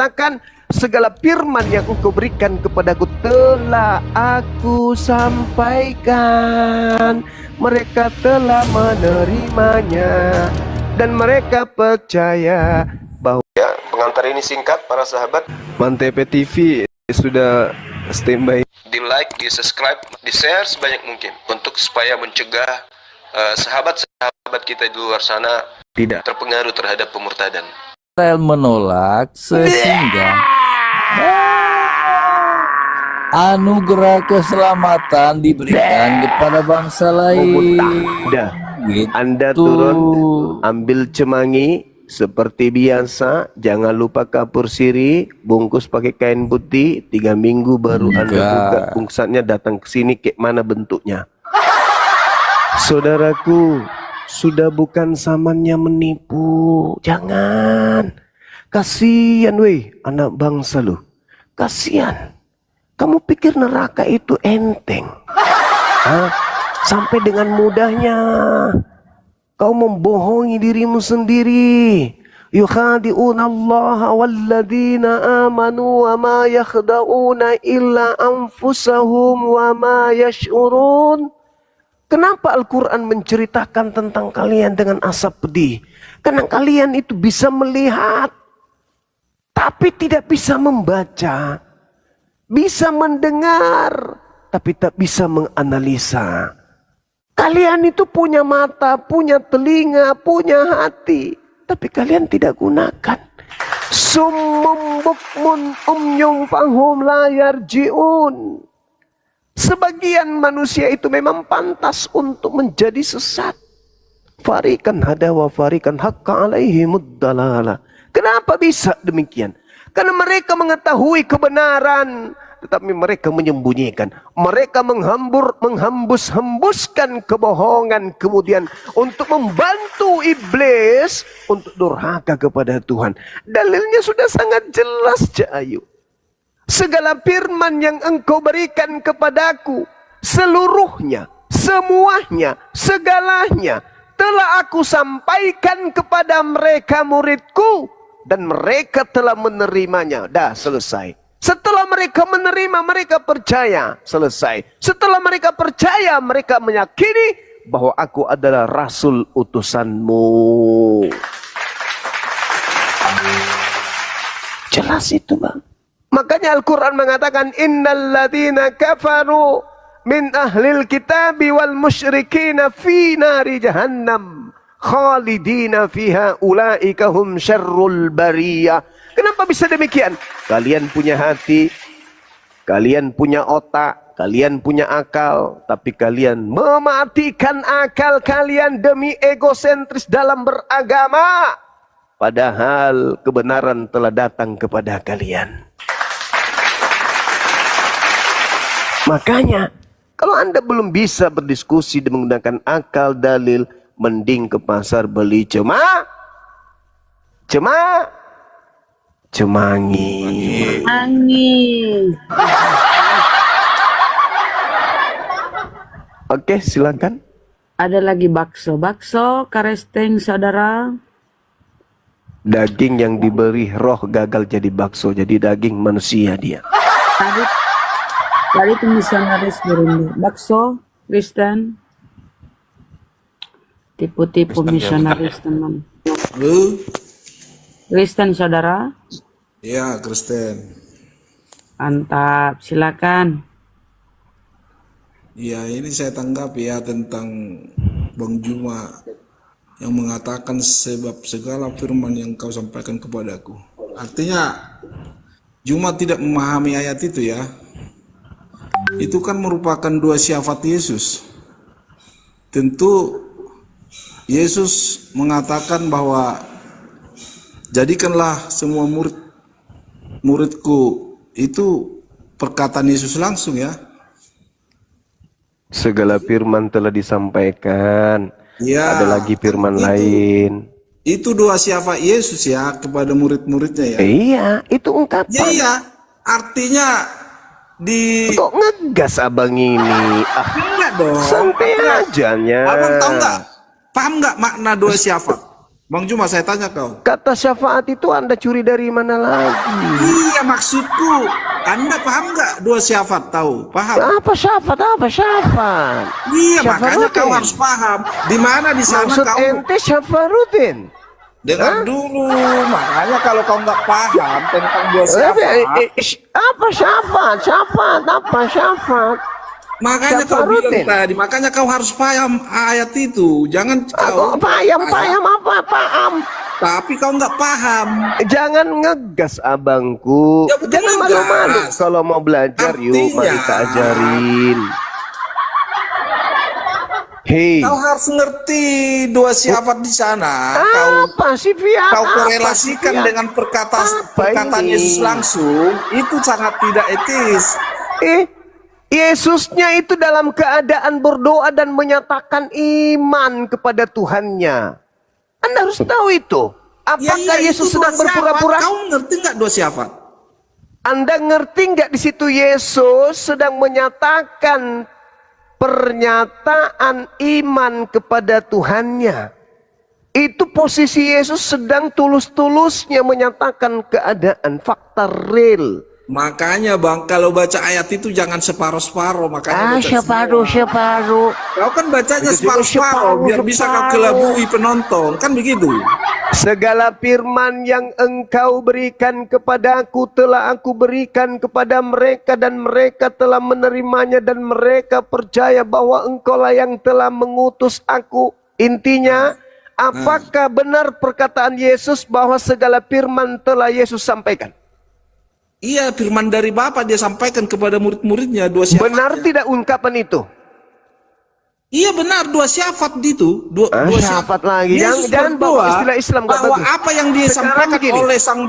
mengatakan, segala firman yang engkau berikan kepadaku telah aku sampaikan. Mereka telah menerimanya dan mereka percaya bahwa pengantar ini singkat para sahabat. Mantep TV sudah standby. Di like, di subscribe, di share sebanyak mungkin untuk supaya mencegah sahabat-sahabat kita di luar sana tidak terpengaruh terhadap pemurtadan. Israel menolak sehingga anugerah keselamatan diberikan kepada bangsa lain. Gitu. Anda turun, ambil cemangi seperti biasa, jangan lupa kapur siri, bungkus pakai kain putih, 3 minggu baru Anda buka bungkusnya, datang ke sini kayak mana bentuknya. Saudaraku, sudah bukan zamannya menipu. Jangan. Kasihan weh anak bangsa lu. Kasihan. Kamu pikir neraka itu enteng? Hah? Sampai dengan mudahnya kau membohongi dirimu sendiri. Yukhadi'una Allah walladzina amanu wa ma yakhda'una illa anfusahum wa ma yash'urun. Kenapa Al-Quran menceritakan tentang kalian dengan asap pedih? Karena kalian itu bisa melihat, tapi tidak bisa membaca. Bisa mendengar, tapi tak bisa menganalisa. Kalian itu punya mata, punya telinga, punya hati, tapi kalian tidak gunakan. Summum bukmun umyum fahum la yarji'un. Sebagian manusia itu memang pantas untuk menjadi sesat. Farikan hada wa farikan haqqa alaihimud dalala. Kenapa bisa demikian? Karena mereka mengetahui kebenaran, tetapi mereka menyembunyikan. Mereka menghembus-hembuskan kebohongan kemudian untuk membantu iblis untuk durhaka kepada Tuhan. Dalilnya sudah sangat jelas, Jayu. Segala firman yang engkau berikan kepadaku, seluruhnya, semuanya, segalanya telah aku sampaikan kepada mereka muridku, dan mereka telah menerimanya. Dah selesai. Setelah mereka menerima, mereka percaya. Selesai. Setelah mereka percaya, mereka meyakini bahwa aku adalah Rasul utusanmu. Jelas itu, Bang. Makanya Al-Quran mengatakan, innal ladzina kafaru min ahlil kitabi wal musyrikina fi nari jahannam khalidina fiha ulaika hum syarrul bariyah. Kenapa bisa demikian? Kalian punya hati, kalian punya otak, kalian punya akal, tapi kalian mematikan akal kalian demi egosentris dalam beragama. Padahal kebenaran telah datang kepada kalian. Makanya, kalau Anda belum bisa berdiskusi dan menggunakan akal dalil, mending ke pasar beli cemangi. Oke, silakan. Ada lagi bakso karesteng, saudara. Daging yang diberi roh gagal jadi bakso, jadi daging manusia dia. Tadi itu misionaris Burundi. Bakso, Kristen. Tipu-tipu misionaris, teman. Kristen, saudara. Ya, Kristen. Mantap, silakan. Ya, ini saya tanggapi ya tentang Bang Juma yang mengatakan sebab segala firman yang kau sampaikan kepadaku. Artinya Juma tidak memahami ayat itu ya. Itu kan merupakan 2 sifat Yesus. Tentu Yesus mengatakan bahwa jadikanlah semua muridku, itu perkataan Yesus langsung ya. Segala firman telah disampaikan. Ya, ada lagi firman lain. Itu 2 sifat Yesus ya kepada murid-muridnya ya. Iya, itu ungkapan. Ya, iya, artinya kok ngegas abang ini? Enggak dong. Santai aja nya. Abang tahu nggak? Paham nggak makna 2 sifat? Bang Juma, saya tanya kau. Kata syafaat itu Anda curi dari mana lagi? Iya, maksudku, Anda paham nggak dua syafaat? Tahu? Paham? Apa syafaat? Apa syafaat? Iya, Syafaat makanya kau rutin. harus paham. Di mana di sana Maksud kau ente syafaat rutin? dengar dulu. Makanya kalau kau nggak paham tentang dua syafaat, Apa syafaat? Syafaat apa syafaat? makanya kau Syafaat bilang rutin. tadi, makanya kau harus paham ayat itu. Jangan kau Paham apa? Paham. tapi kau nggak paham. Jangan ngegas abangku. Ya, bukan Jangan ngegas. malu-malu. Kalau mau belajar yuk mari Artinya- kita ajarin. Hei, Kau harus ngerti dua syafaat di sana. apa sih Fiat? Kau Apa korelasikan sih, Fiat? dengan perkataan ini? Yesus langsung, itu sangat tidak etis. Yesusnya itu dalam keadaan berdoa dan menyatakan iman kepada Tuhannya. Anda harus tahu itu. Apakah Ya, Yesus itu sedang dua syafaat. berpura-pura? Kau ngerti nggak dua syafaat? Anda ngerti nggak di situ Yesus sedang menyatakan pernyataan iman kepada Tuhannya. Itu posisi Yesus sedang tulus-tulusnya menyatakan keadaan fakta real. Makanya bang, kalau baca ayat itu jangan separuh-separuh. Makanya baca Separuh. Kau kan bacanya Begitu juga separuh-separuh biar bisa kau separuh. kelabui penonton, kan begitu? Segala firman yang engkau berikan kepadaku telah aku berikan kepada mereka dan mereka telah menerimanya dan mereka percaya bahwa engkaulah yang telah mengutus aku. Intinya, apakah benar perkataan Yesus bahwa segala firman telah Yesus sampaikan? Iya, firman dari Bapa dia sampaikan kepada murid-muridnya dua syafaat. Benar tidak ungkapan itu? Iya benar, dua syafaat itu. Dua Syafaat lagi. Yesus Jangan bawa berdoa istilah Islam gak bahwa bagus. apa yang dia Sekarang sampaikan begini. oleh sang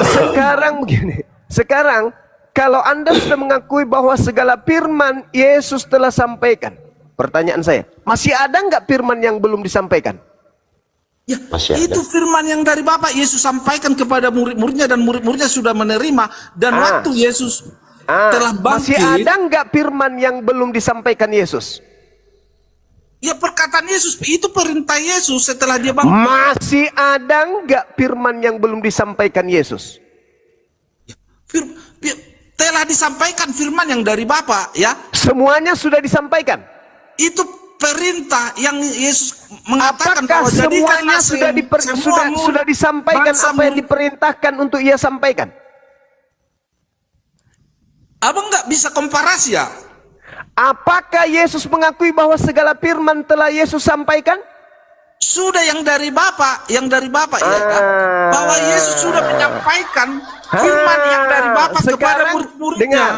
Sekarang begini. Sekarang kalau Anda sudah mengakui bahwa segala firman Yesus telah sampaikan. Pertanyaan saya, masih ada nggak firman yang belum disampaikan? Ya, itu firman yang dari Bapa Yesus sampaikan kepada murid-muridnya dan murid-muridnya sudah menerima dan waktu Yesus telah Masih bangkit. ada nggak firman yang belum disampaikan Yesus? Ya perkataan Yesus itu perintah Yesus setelah dia bangkit. Masih ada nggak firman yang belum disampaikan Yesus? Telah disampaikan firman yang dari Bapa ya. Semuanya sudah disampaikan. Itu perintah yang Yesus mengatakan Apakah bahwa semuanya jadikanlah sudah disampaikan bangsa apa yang diperintahkan untuk ia sampaikan? Abang nggak bisa komparasi ya? Apakah Yesus mengakui bahwa segala firman telah Yesus sampaikan? Sudah yang dari Bapa ya kan? Bahwa Yesus sudah menyampaikan firman yang dari Bapa kepada Sekarang murid-muridnya. dengar.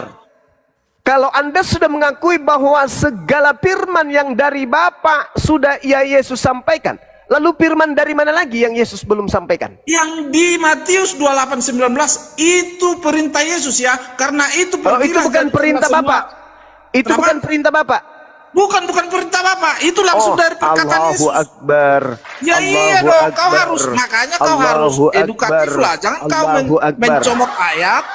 Kalau Anda sudah mengakui bahwa segala firman yang dari Bapa sudah Yesus sampaikan, lalu firman dari mana lagi yang Yesus belum sampaikan? Yang di Matius 28:19 itu perintah Yesus ya, karena itu Oh, itu bukan perintah Bapak. Itu Kenapa? bukan perintah Bapak. Bukan perintah Bapak, itu langsung dari perkataan Allahu Yesus. Akbar. Ya iya Allahu dong, kau Akbar. harus makanya kau Allahu harus Akbar. edukatif lah, jangan kau Allahu Akbar. mencomot ayat.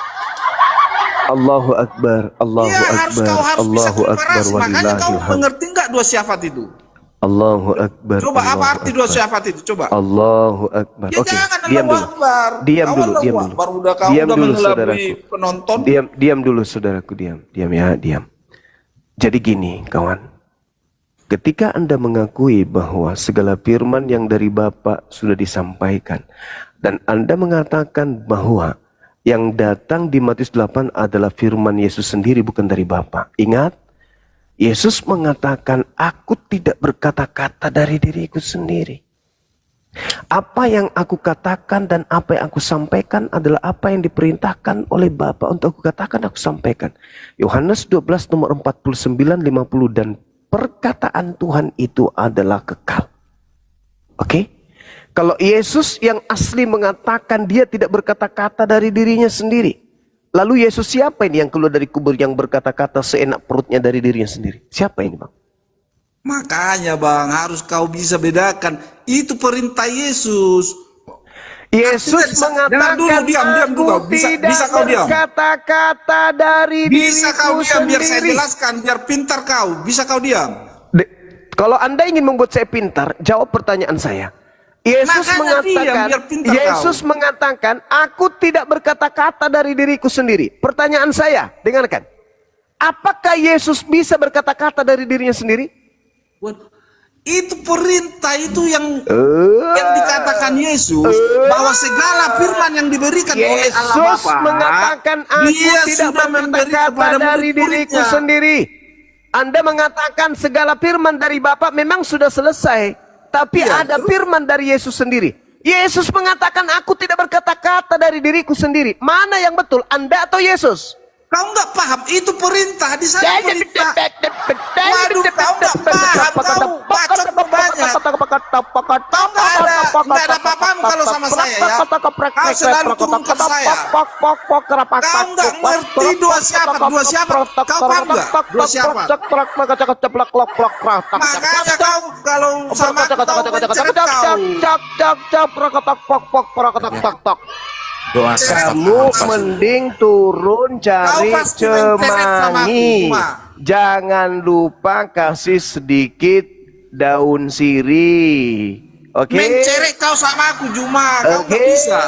Allahu Akbar. Allahu Ya harus Akbar. kau harus bisa Allahu Akbar. komparasi. Makanya kau Walillahil hamd. mengerti nggak dua syafaat itu? Allahu Akbar. Coba apa Allahu arti dua Akbar. syafaat itu? Coba. Allahu Akbar. Ya Oke, jangan diam Allahu dulu. Akbar. Diam Kau dulu, Allahu diam dulu. Akbar, udah kau Diam udah dulu, mengelabui saudaraku. penonton. Diam dulu saudaraku, diam ya, diam. Jadi gini, kawan. Ketika Anda mengakui bahwa segala firman yang dari Bapa sudah disampaikan dan Anda mengatakan bahwa yang datang di Matius 8 adalah firman Yesus sendiri bukan dari Bapa. Ingat, Yesus mengatakan, "Aku tidak berkata-kata dari diriku sendiri. Apa yang aku katakan dan apa yang aku sampaikan adalah apa yang diperintahkan oleh Bapa untuk aku katakan, aku sampaikan." Yohanes 12 nomor 49, 50 dan perkataan Tuhan itu adalah kekal. Oke? Kalau Yesus yang asli mengatakan dia tidak berkata-kata dari dirinya sendiri. Lalu Yesus siapa ini yang keluar dari kubur yang berkata-kata seenak perutnya dari dirinya sendiri? Siapa ini, Bang? Makanya bang harus kau bisa bedakan. Itu perintah Yesus. Yesus Dengar mengatakan, dulu, diam dulu. aku tidak Bisa kau diam. berkata-kata dari Bisa diriku kau diam biar saya sendiri. jelaskan, biar pintar kau. Bisa kau diam. Kalau Anda ingin membuat saya pintar, jawab pertanyaan saya. Yesus Makanya diam, mengatakan, biar pintar Yesus mengatakan, aku tidak berkata-kata dari diriku sendiri. Pertanyaan saya, dengarkan. Apakah Yesus bisa berkata-kata dari dirinya sendiri? Waduh, itu perintah itu yang dikatakan Yesus bahwa segala firman yang diberikan oleh Allah Yesus Bapa, mengatakan, aku Dia tidak sudah memberi berkata-kata kepada dari diriku murid-muridnya. sendiri. Anda mengatakan segala firman dari Bapa memang sudah selesai, tapi Iya, ada firman dari Yesus sendiri. Yesus mengatakan, aku tidak berkata-kata dari diriku sendiri. Mana yang betul, Anda atau Yesus? Kau nggak paham, itu perintah, di sana perintah. Waduh, kau nggak paham, kau bacot banyak. Kau nggak ada apa-apamu kalau sama saya ya. Kau selalu turunkan saya. Kau nggak ngerti dua siapa. Kau paham nggak? Dua siapa? Makanya kau kalau sama aku kau mencret kau. Doa Kamu mending turun cari Kau pasti mencret sama aku, cemangi. Cuma. Jangan lupa kasih sedikit daun sirih. Oke? Mencerek kau sama aku Juma, kau nggak bisa.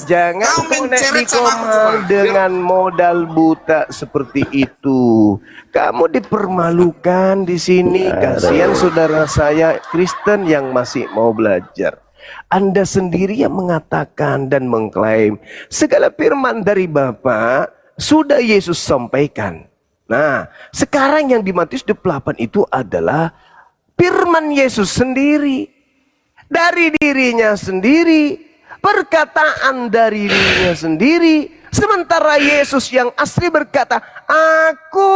Jangan Kau konek mencerek sama aku, dikomal Cuma. dengan modal buta seperti itu. Kamu dipermalukan di sini. Kasihan saudara saya Kristen yang masih mau belajar. Anda sendiri yang mengatakan dan mengklaim segala firman dari Bapa sudah Yesus sampaikan. Nah, sekarang yang di Matius 28 itu adalah firman Yesus sendiri. Dari dirinya sendiri. Perkataan dari dirinya sendiri. Sementara Yesus yang asli berkata, aku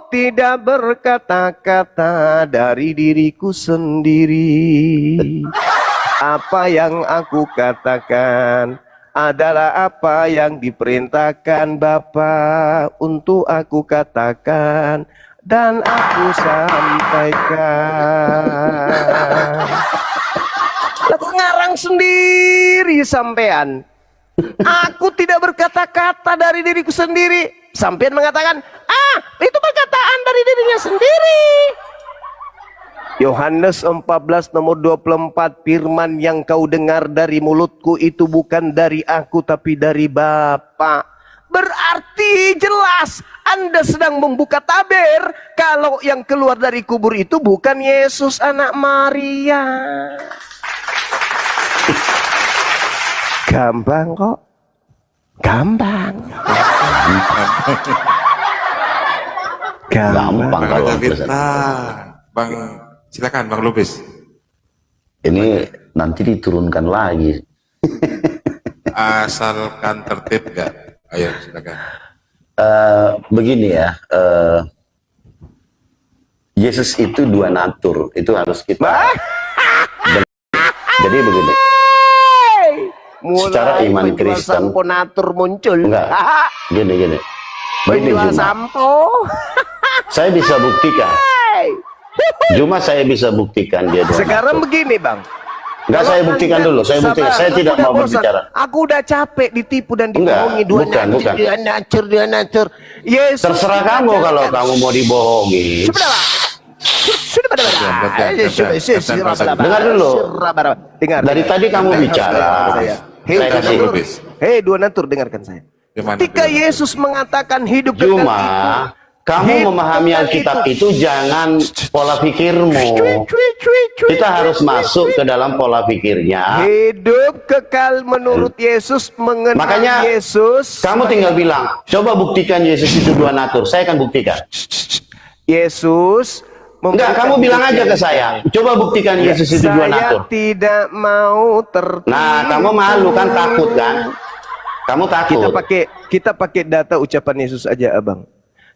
tidak berkata-kata dari diriku sendiri. Apa yang aku katakan adalah apa yang diperintahkan Bapa untuk aku katakan dan aku sampaikan. Lalu ngarang sendiri sampean. Aku tidak berkata-kata dari diriku sendiri. Sampean mengatakan, itu perkataan dari dirinya sendiri. Yohanes 14 nomor 24, firman yang kau dengar dari mulutku itu bukan dari aku tapi dari Bapa. Berarti jelas Anda sedang membuka tabir kalau yang keluar dari kubur itu bukan Yesus anak Maria. Gampang kok. Gampang. Gampang Bang kalau David. Ustaz. Bang, silakan Bang Lubis. Ini nanti diturunkan lagi. Asalkan tertib nggak? Ayo silakan. Begini ya, Yesus itu dua natur, itu harus kita. Jadi begini, secara iman Kristen, samponatur muncul. enggak, gini. Begini Penjual Juma, sampo. saya bisa buktikan. Juma saya bisa buktikan dia dua Sekarang natur. begini Bang. Enggak, saya buktikan dulu, saya buktikan. Saya tidak mau berbicara. Aku udah capek ditipu dan Enggak, dibohongi dua bukan. dua natur. Yesus Terserah kamu kalau kamu mau dibohongi. Dengar dulu. Dengar. Dari tadi kamu bicara. Saya kasih. Hei dua natur, dengarkan saya. Ketika Yesus mengatakan hidup kekal Cuma itu, kamu memahami Alkitab itu jangan pola pikirmu. Kita harus masuk ke dalam pola pikirnya. hidup kekal menurut Yesus, mengenal Makanya Yesus. kamu tinggal bilang, coba buktikan Yesus itu dua natur. Saya akan buktikan. Yesus Enggak, kamu bilang aja ke saya. Coba buktikan Yesus itu dua natur. Saya tidak mau tertipu. Nah, kamu malu kan, takut kan? Kamu takut. Kita pakai data ucapan Yesus aja, Abang.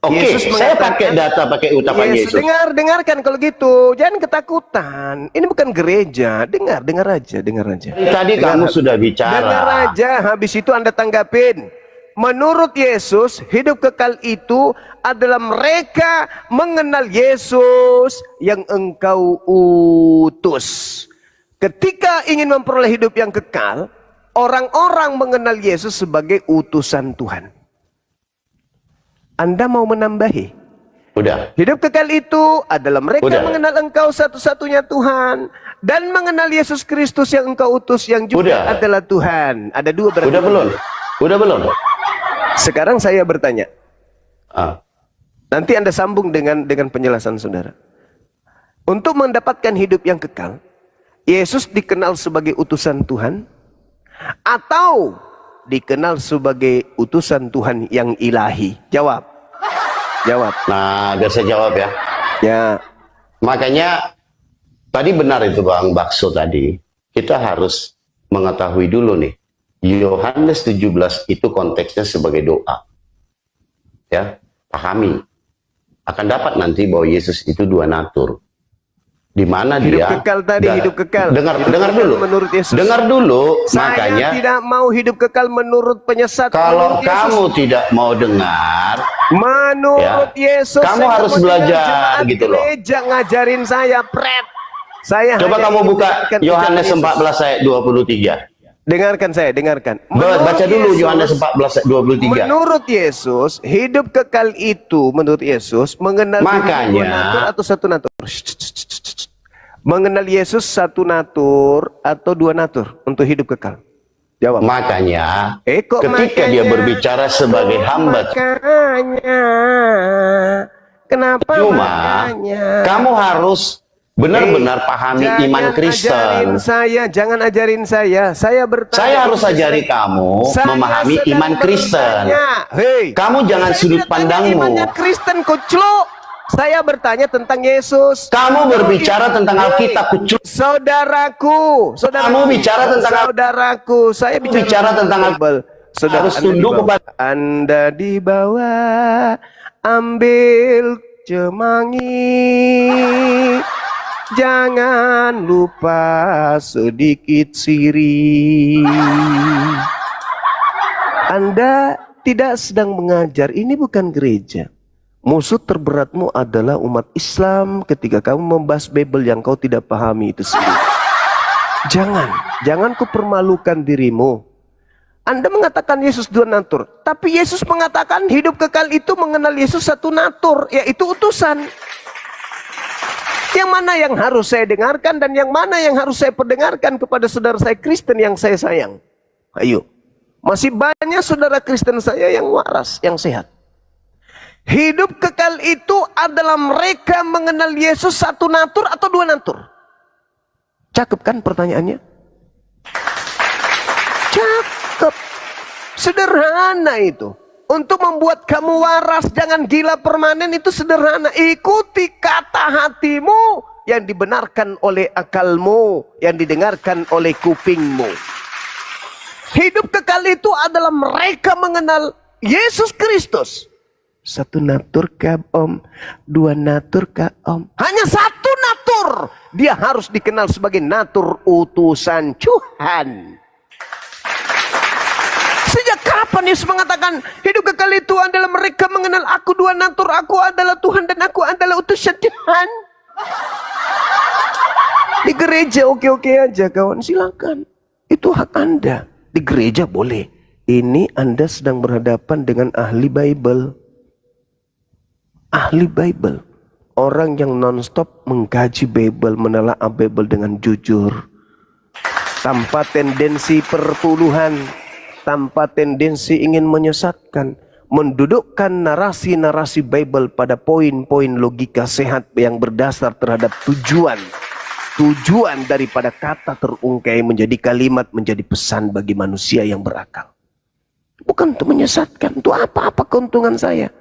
Oke, Yesus saya mengatakan- pakai data, pakai ucapan Yesus. Dengarkan kalau gitu. Jangan ketakutan. Ini bukan gereja. Dengar aja. Tadi kamu sudah bicara. Dengar aja. Habis itu Anda tanggapin. Menurut Yesus, hidup kekal itu adalah mereka mengenal Yesus yang engkau utus. Ketika ingin memperoleh hidup yang kekal, orang-orang mengenal Yesus sebagai utusan Tuhan. Anda mau menambahi? Udah. Hidup kekal itu adalah mereka Udah. mengenal Engkau satu-satunya Tuhan dan mengenal Yesus Kristus yang Engkau utus yang juga Udah. adalah Tuhan. Ada dua berarti. Udah belum? Udah belum? Sekarang saya bertanya. Ah. Nanti Anda sambung dengan penjelasan saudara. Untuk mendapatkan hidup yang kekal, Yesus dikenal sebagai utusan Tuhan atau dikenal sebagai utusan Tuhan yang ilahi? Jawab. Jawab. Nah, biar saya jawab ya. Ya. Makanya tadi benar itu Bang Bakso tadi. Kita harus mengetahui dulu nih. Yohanes 17 itu konteksnya sebagai doa. Ya, pahami. Akan dapat nanti bahwa Yesus itu dua natur. Di mana Hidup dia kekal tadi, hidup kekal. Dengar Hidup dengar kekal dulu. menurut Yesus. Dengar dulu, Saya makanya tidak mau hidup kekal menurut penyesat. kalau menurut kamu Yesus. tidak mau dengar, Menurut Ya. Yesus, Kamu saya harus mau dengan belajar jemaat gitu loh. gereja ngajarin saya, pret. Saya coba hanya kamu ingin buka mendengarkan Yohanes ucapan 14 ayat 23. Yesus. Dengarkan saya, dengarkan. Menurut Baca dulu Yesus, Yohanes 14 ayat 23. Menurut Yesus, hidup kekal itu menurut Yesus mengenal Makanya- dua natur atau satu natur. Mengenal Yesus satu natur atau dua natur untuk hidup kekal. Jawab. Makanya Kok ketika dia makanya? berbicara sebagai hamba, Makanya. Kenapa cuma makanya? kamu harus benar-benar pahami Jangan iman ajarin Kristen. jangan ajarin saya. Saya bertanya. Saya harus ajari kamu Saya memahami sedang iman Kristen. bertanya. Hei, Kamu jangan saya sudut tidak tanya pandangmu. Imannya Kristen, kucluk. Saya bertanya tentang Yesus. Kamu berbicara tentang Alkitab, kucuk. Saudaraku, Kamu bicara tentang saudaraku. Saya bicara tentang Bible. Saudara, harus Anda tunduk dibawa. kepada Anda dibawa, ambil cemangi, jangan lupa sedikit sirih. Anda tidak sedang mengajar, ini bukan gereja. Musuh terberatmu adalah umat Islam ketika kamu membahas Bible yang kau tidak pahami itu sendiri. Jangan kau permalukan dirimu. Anda mengatakan Yesus dua natur, tapi Yesus mengatakan hidup kekal itu mengenal Yesus satu natur, yaitu utusan. Yang mana yang harus saya dengarkan dan yang mana yang harus saya perdengarkan kepada saudara saya Kristen yang saya sayang? Ayo, masih banyak saudara Kristen saya yang waras, yang sehat. Hidup kekal itu adalah mereka mengenal Yesus satu natur atau dua natur. Cakep kan pertanyaannya? Cakep. Sederhana itu. Untuk membuat kamu waras, jangan gila permanen, itu sederhana. Ikuti kata hatimu yang dibenarkan oleh akalmu, yang didengarkan oleh kupingmu. Hidup kekal itu adalah mereka mengenal Yesus Kristus. Satu natur kah om? Dua natur kah om? Hanya satu natur. Dia harus dikenal sebagai natur utusan Tuhan. Sejak kapan Yesus mengatakan hidup kekal itu adalah mereka mengenal aku dua natur. Aku adalah Tuhan dan aku adalah utusan Tuhan. Di gereja oke-oke aja kawan, silakan. Itu hak Anda. Di gereja boleh. Ini Anda sedang berhadapan dengan ahli Bible. Ahli Bible, orang yang nonstop mengkaji Bible, menelaah Bible dengan jujur, tanpa tendensi perpuluhan, tanpa tendensi ingin menyesatkan, mendudukkan narasi-narasi Bible pada poin-poin logika sehat yang berdasar terhadap tujuan daripada kata terungkai menjadi kalimat, menjadi pesan bagi manusia yang berakal. Bukan untuk menyesatkan. Itu apa keuntungan saya?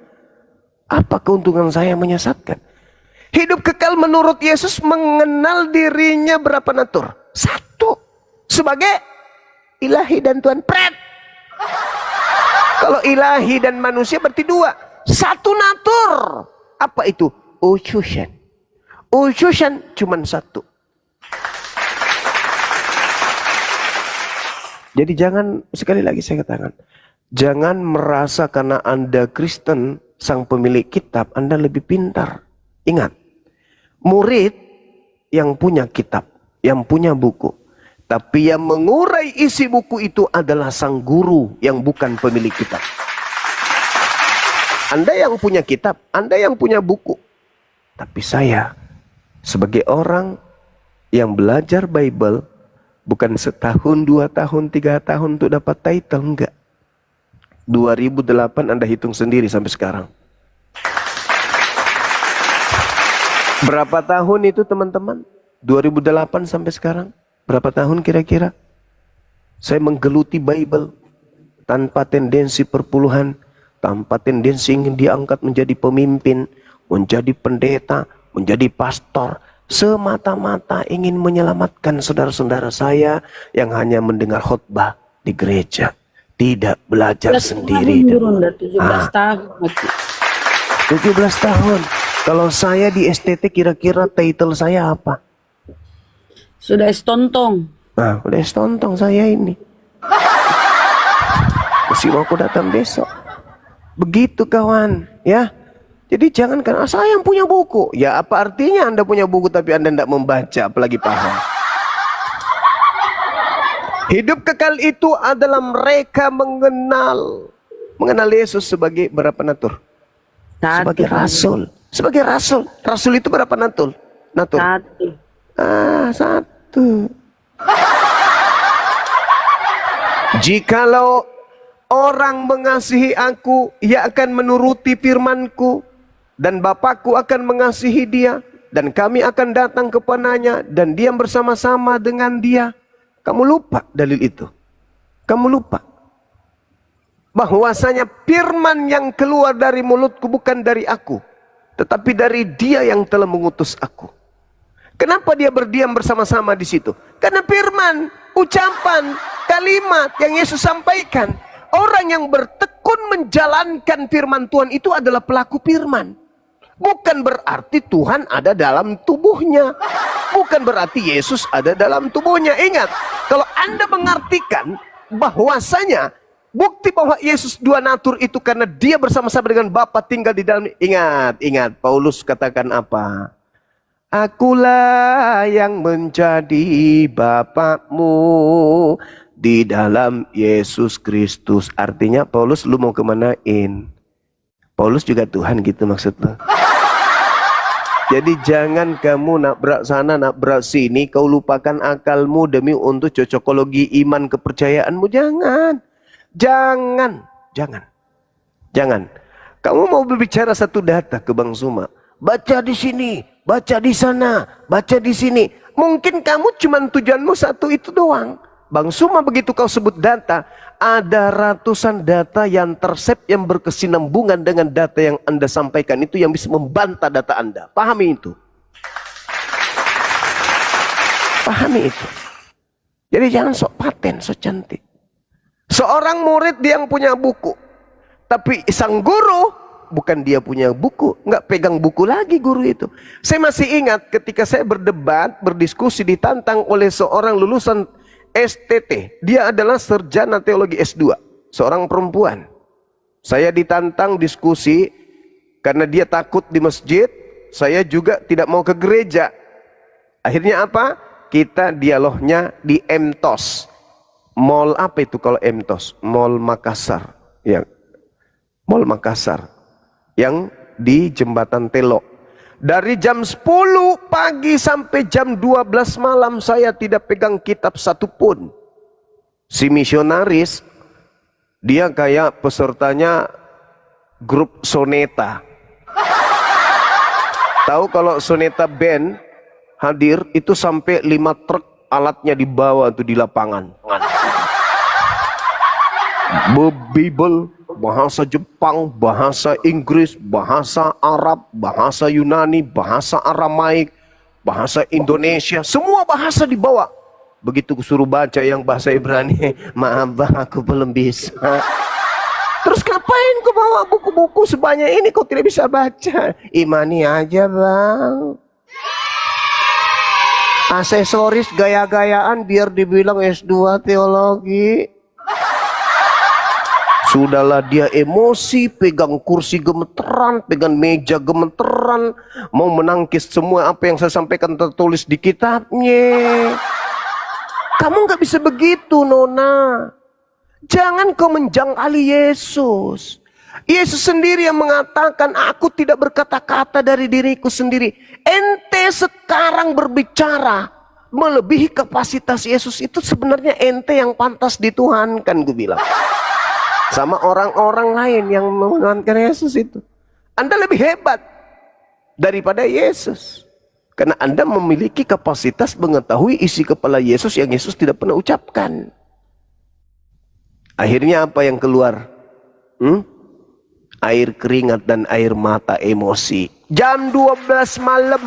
Apa keuntungan saya menyesatkan? Hidup kekal menurut Yesus mengenal dirinya berapa natur? Satu. Sebagai ilahi dan Tuhan. Pret. Kalau ilahi dan manusia berarti dua. Satu natur. Apa itu? Utusan. Utusan cuma satu. Jadi jangan, sekali lagi saya katakan, jangan merasa karena Anda Kristen, sang pemilik kitab, Anda lebih pintar. Ingat, murid yang punya kitab, yang punya buku, tapi yang mengurai isi buku itu adalah sang guru yang bukan pemilik kitab. Anda yang punya kitab, Anda yang punya buku. Tapi saya sebagai orang yang belajar Bible bukan setahun, 2 tahun, 3 tahun untuk dapat title, enggak. 2008 Anda hitung sendiri sampai sekarang. Berapa tahun itu teman-teman? 2008 sampai sekarang. Berapa tahun kira-kira? Saya menggeluti Bible tanpa tendensi perpuluhan, tanpa tendensi ingin diangkat menjadi pemimpin, menjadi pendeta, menjadi pastor. Semata-mata ingin menyelamatkan saudara-saudara saya yang hanya mendengar khotbah di gereja. Tidak belajar sendiri. 17 tahun. 17 tahun. Kalau saya di STT kira-kira title saya apa? Sudah estontong. Nah, udah tontong saya ini. Masih mau aku datang besok. Begitu kawan, ya. Jadi jangan kan saya yang punya buku. Ya apa artinya Anda punya buku tapi Anda tidak membaca, apalagi paham. Hidup kekal itu adalah mereka mengenal Yesus sebagai berapa natur? Sebagai rasul. Sebagai rasul. Rasul itu berapa natur? Natur. 1. 1. Jikalau orang mengasihi aku, ia akan menuruti firmanku, dan Bapakku akan mengasihi dia, dan kami akan datang kepadanya, dan diam bersama-sama dengan dia. Kamu lupa dalil itu. Kamu lupa bahwasanya firman yang keluar dari mulutku bukan dari aku, tetapi dari dia yang telah mengutus aku. Kenapa dia berdiam bersama-sama di situ? Karena firman, ucapan, kalimat yang Yesus sampaikan. Orang yang bertekun menjalankan firman Tuhan itu adalah pelaku firman. Bukan berarti Tuhan ada dalam tubuhnya. Bukan berarti Yesus ada dalam tubuhnya. Ingat, kalau Anda mengartikan bahwasanya bukti bahwa Yesus 2 natur itu karena dia bersama-sama dengan Bapa tinggal di dalam. Ingat, Paulus katakan apa? Akulah yang menjadi Bapakmu di dalam Yesus Kristus. Artinya Paulus, lu mau kemanain? Paulus juga Tuhan gitu maksudnya. Jadi jangan kamu nabrak sana nabrak sini, kau lupakan akalmu demi untuk cocokologi iman kepercayaanmu. Jangan. Kamu mau berbicara satu data ke Bang Suma, baca di sini, baca di sana, baca di sini. Mungkin kamu cuma tujuanmu satu itu doang. Bang Suma begitu kau sebut data, ada ratusan data yang tersep yang berkesinambungan dengan data yang Anda sampaikan itu yang bisa membantah data Anda. Pahami itu. Pahami itu. Jadi jangan sok paten, sok cantik. Seorang murid dia yang punya buku, tapi sang guru bukan dia punya buku, nggak pegang buku lagi guru itu. Saya masih ingat ketika saya berdebat, berdiskusi, ditantang oleh seorang lulusan STT. Dia adalah sarjana teologi S2, seorang perempuan. Saya ditantang diskusi karena dia takut di masjid, saya juga tidak mau ke gereja. Akhirnya apa? Kita dialognya di MTOS. Mall apa itu kalau MTOS? Mall Makassar. Ya. Mall Makassar. Yang di Jembatan Telok. Dari jam 10 pagi sampai jam 12 malam saya tidak pegang kitab satupun. Si misionaris, dia kayak pesertanya grup Soneta. Tahu kalau Soneta band hadir itu sampai 5 truk alatnya dibawa tuh di lapangan. Bible, bahasa Jepang, bahasa Inggris, bahasa Arab, bahasa Yunani, bahasa Aramaik, bahasa Indonesia, semua bahasa dibawa. Begitu suruh baca yang bahasa Ibrani, maaf bang, aku belum bisa. Terus ngapain kau bawa buku-buku sebanyak ini kau tidak bisa baca? Imani aja bang. Aksesoris gaya-gayaan biar dibilang S2 teologi. Sudahlah dia emosi, pegang kursi gemeteran, pegang meja gemeteran, mau menangkis semua apa yang saya sampaikan tertulis di kitabnya. Kamu nggak bisa begitu, Nona. Jangan kau menjangkali Yesus. Yesus sendiri yang mengatakan, aku tidak berkata-kata dari diriku sendiri. Ente sekarang berbicara melebihi kapasitas Yesus, itu sebenarnya ente yang pantas dituhankan, gue bilang. Sama orang-orang lain yang menuhankan Yesus itu. Anda lebih hebat daripada Yesus. Karena Anda memiliki kapasitas mengetahui isi kepala Yesus yang Yesus tidak pernah ucapkan. Akhirnya apa yang keluar? Air keringat dan air mata emosi. Jam 12 malam.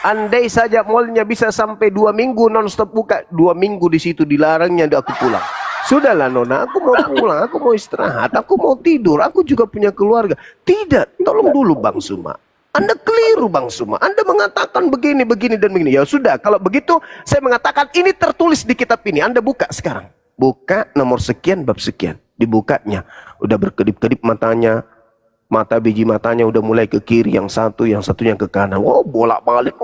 Andai saja malnya bisa sampai 2 minggu non-stop buka. 2 minggu di situ dilarangnya aku pulang. Sudahlah Nona, aku mau pulang, aku mau istirahat, aku mau tidur, aku juga punya keluarga. Tidak, tolong dulu Bang Suma. Anda keliru Bang Suma. Anda mengatakan begini, begini, dan begini. Ya sudah, kalau begitu saya mengatakan ini tertulis di kitab ini. Anda buka sekarang. Buka nomor sekian, bab sekian. Dibukanya. Udah berkedip-kedip matanya. Mata biji matanya udah mulai ke kiri, yang satu, yang satunya ke kanan. Oh, bolak-balik.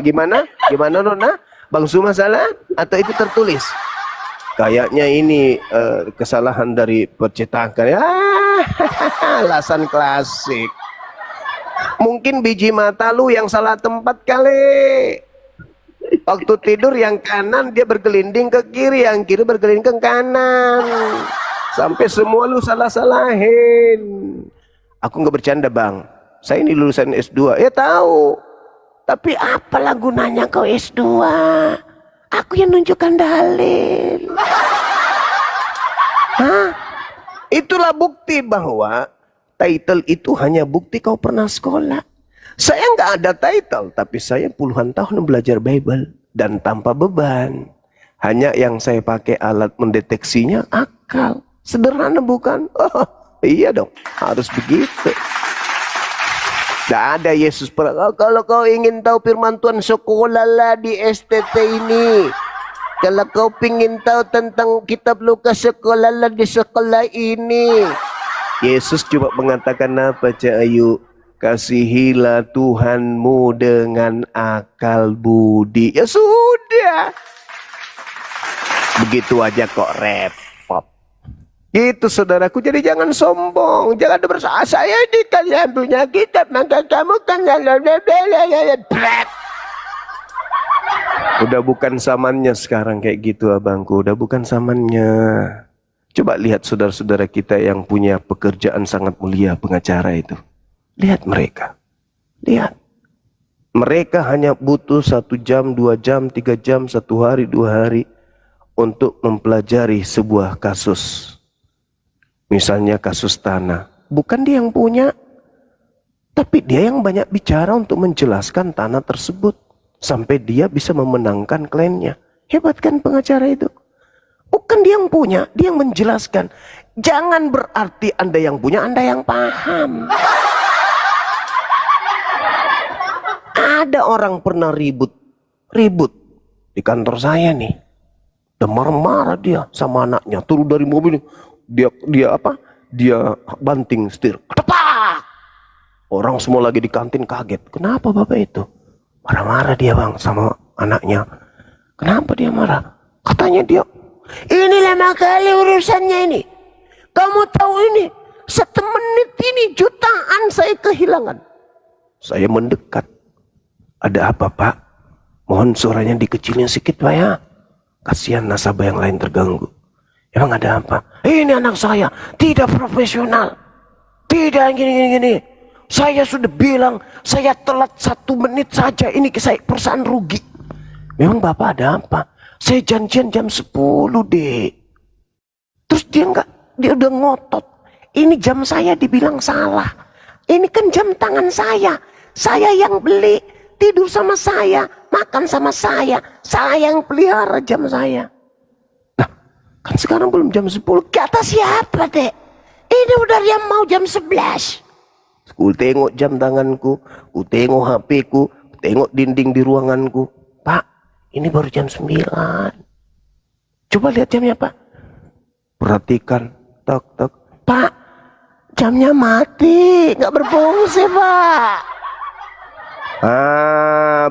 Gimana? Gimana Nona? Bang Suma salah? Atau itu tertulis? Kayaknya ini kesalahan dari percetakan. Alasan klasik. Mungkin biji mata lu yang salah tempat kali. Waktu tidur yang kanan dia bergelinding ke kiri, yang kiri bergelinding ke kanan. Sampai semua lu salah-salahin. Aku nggak bercanda Bang. Saya ini lulusan S2. Ya tahu. Tapi apalah gunanya kau S2? Aku yang nunjukkan dalil. Hah? Itulah bukti bahwa title itu hanya bukti kau pernah sekolah. Saya nggak ada title, tapi saya puluhan tahun belajar Bible dan tanpa beban. Hanya yang saya pakai alat mendeteksinya akal. Sederhana bukan? Oh, iya dong, harus begitu. Gak ada Yesus pernah. Kalau kau ingin tahu firman Tuhan, sekolahlah di STT ini. Kalau kau ingin tahu tentang kitab Lukas, sekolahlah di sekolah ini. Yesus cuma mengatakan apa, Cak Ayu? Kasihilah Tuhanmu dengan akal budi. Ya sudah. Begitu aja kok repot. Itu saudaraku, jadi jangan sombong. Jangan berusaha, saya di kalian punya kitab, maka kamu kan udah bukan zamannya sekarang kayak gitu abangku. Udah bukan zamannya. Coba lihat saudara-saudara kita yang punya pekerjaan sangat mulia, pengacara itu. Lihat mereka. Lihat. Mereka hanya butuh 1 jam, 2 jam, 3 jam, 1 hari, 2 hari untuk mempelajari sebuah kasus. Misalnya kasus tanah. Bukan dia yang punya, tapi dia yang banyak bicara untuk menjelaskan tanah tersebut. Sampai dia bisa memenangkan kliennya. Hebat kan pengacara itu? Bukan dia yang punya, dia yang menjelaskan. Jangan berarti Anda yang punya, Anda yang paham. Ada orang pernah ribut di kantor saya nih. Udah marah-marah dia sama anaknya. Turun dari mobil, dia banting setir. Tepak! Orang semua lagi di kantin kaget. Kenapa bapak itu? Marah-marah dia Bang sama anaknya. Kenapa dia marah? Katanya dia, ini lama kali urusannya ini. Kamu tahu ini, 1 menit ini jutaan saya kehilangan. Saya mendekat. Ada apa Pak? Mohon suaranya dikecilin sedikit Pak ya. Kasihan nasabah yang lain terganggu. Emang ada apa? Ini anak saya tidak profesional. Tidak gini. Saya sudah bilang, saya telat 1 menit saja. Ini saya perusahaan rugi. Memang Bapak ada apa? Saya janjian jam 10 deh. Terus dia udah ngotot. Ini jam saya dibilang salah. Ini kan jam tangan saya. Saya yang beli. Tidur sama saya, makan sama saya yang pelihara jam saya. Nah, kan sekarang belum jam 10. Kata siapa dek? Ini udah yang mau jam 11. Ku tengok jam tanganku, ku tengok HP ku, tengok dinding di ruanganku. Pak, ini baru jam 9. Coba lihat jamnya Pak. Perhatikan, tok. Pak, jamnya mati, nggak berfungsi Pak.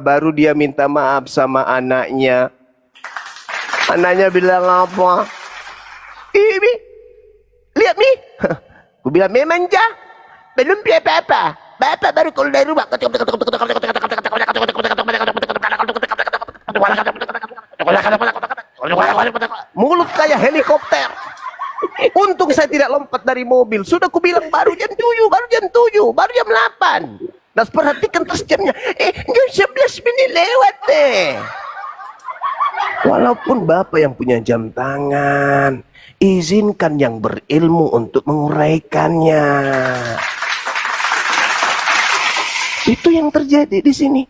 Baru dia minta maaf sama anaknya. Anaknya bilang apa? Ini, lihat nih, bilang, memanja, belum apa-apa. Bapak baru keluar dari rumah. Mulut kayak helikopter. Untung saya tidak lompat dari mobil. Sudah kubilang baru jam 7, baru jam 7, baru jam 8. Dan perhatikan terus jamnya. Jam 11 menit lewat deh. Walaupun Bapak yang punya jam tangan, izinkan yang berilmu untuk menguraikannya. Itu yang terjadi di sini.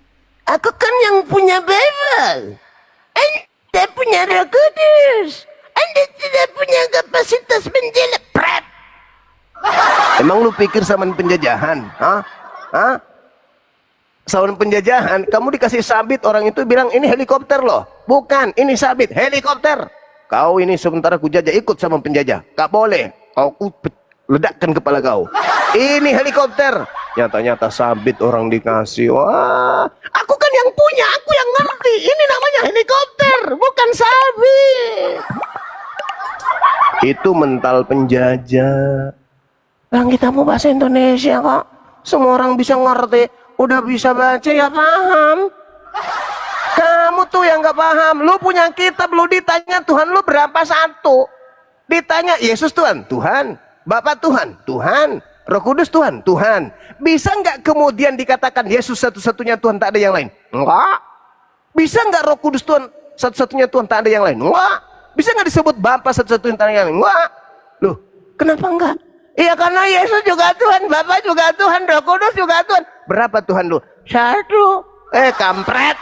Aku kan yang punya Bible. Anda punya Roh Kudus. Anda tidak punya kapasitas menjelek. Pret. Emang lu pikir zaman penjajahan? Hah? Zaman penjajahan, kamu dikasih sabit, orang itu bilang ini helikopter loh. Bukan, ini sabit, helikopter. Kau ini sementara ku jajah, ikut sama penjajah. Gak boleh. Kau ledakkan kepala kau. Ini helikopter. Nyata-nyata sabit orang dikasih. Wah, aku kan yang punya, aku yang ngerti. Ini namanya helikopter, bukan sabit. Itu mental penjajah. Bang, kita mau bahasa Indonesia kok. Semua orang bisa ngerti. Udah bisa baca ya paham. Kamu tuh yang gak paham. Lu punya kitab, lu ditanya Tuhan lu berapa satu. Ditanya Yesus Tuhan, Tuhan. Bapak Tuhan, Tuhan. Roh Kudus Tuhan, Tuhan. Bisa nggak kemudian dikatakan Yesus satu-satunya Tuhan, tak ada yang lain? Enggak. Bisa nggak Roh Kudus Tuhan satu-satunya Tuhan, tak ada yang lain? Enggak. Bisa nggak disebut Bapa satu-satunya, tak ada yang lain? Enggak. Loh, kenapa enggak? Iya, karena Yesus juga Tuhan, Bapa juga Tuhan, Roh Kudus juga Tuhan. Berapa Tuhan lu? Satu. Kampret.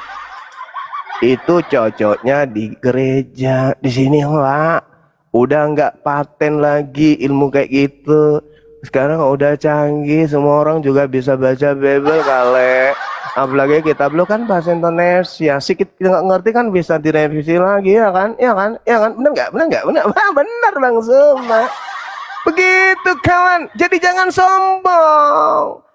Itu cocoknya di gereja. Di sini enggak. Udah nggak paten lagi ilmu kayak gitu. Sekarang udah canggih, semua orang juga bisa baca Bible kali. Apalagi kitab lu kan bahasa Indonesia. Sikit nggak ngerti kan bisa direvisi lagi, ya kan? Ya kan? Ya kan? Bener nggak? Bener nggak? Bener. Bener Bang Suma. Begitu kawan. Jadi jangan sombong.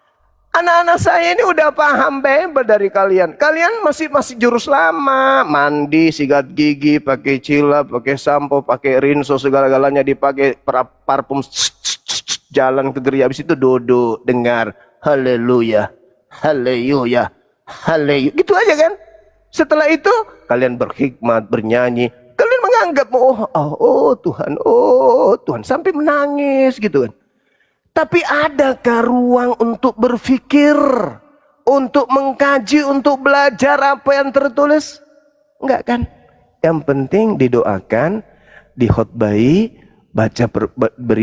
Anak-anak saya ini udah paham Bible dari kalian. Kalian masih jurus lama, mandi, sikat gigi, pakai cilap, pakai sampo, pakai rinso, segala-galanya dipakai, parfum, jalan ke gereja, habis itu duduk, dengar, haleluya, haleluya, haleluya, gitu aja kan. Setelah itu kalian berhikmat, bernyanyi, kalian menganggap oh Tuhan, sampai menangis gitu kan. Tapi adakah ruang untuk berpikir, untuk mengkaji, untuk belajar apa yang tertulis? Enggak kan? Yang penting didoakan, dikhotbahi, baca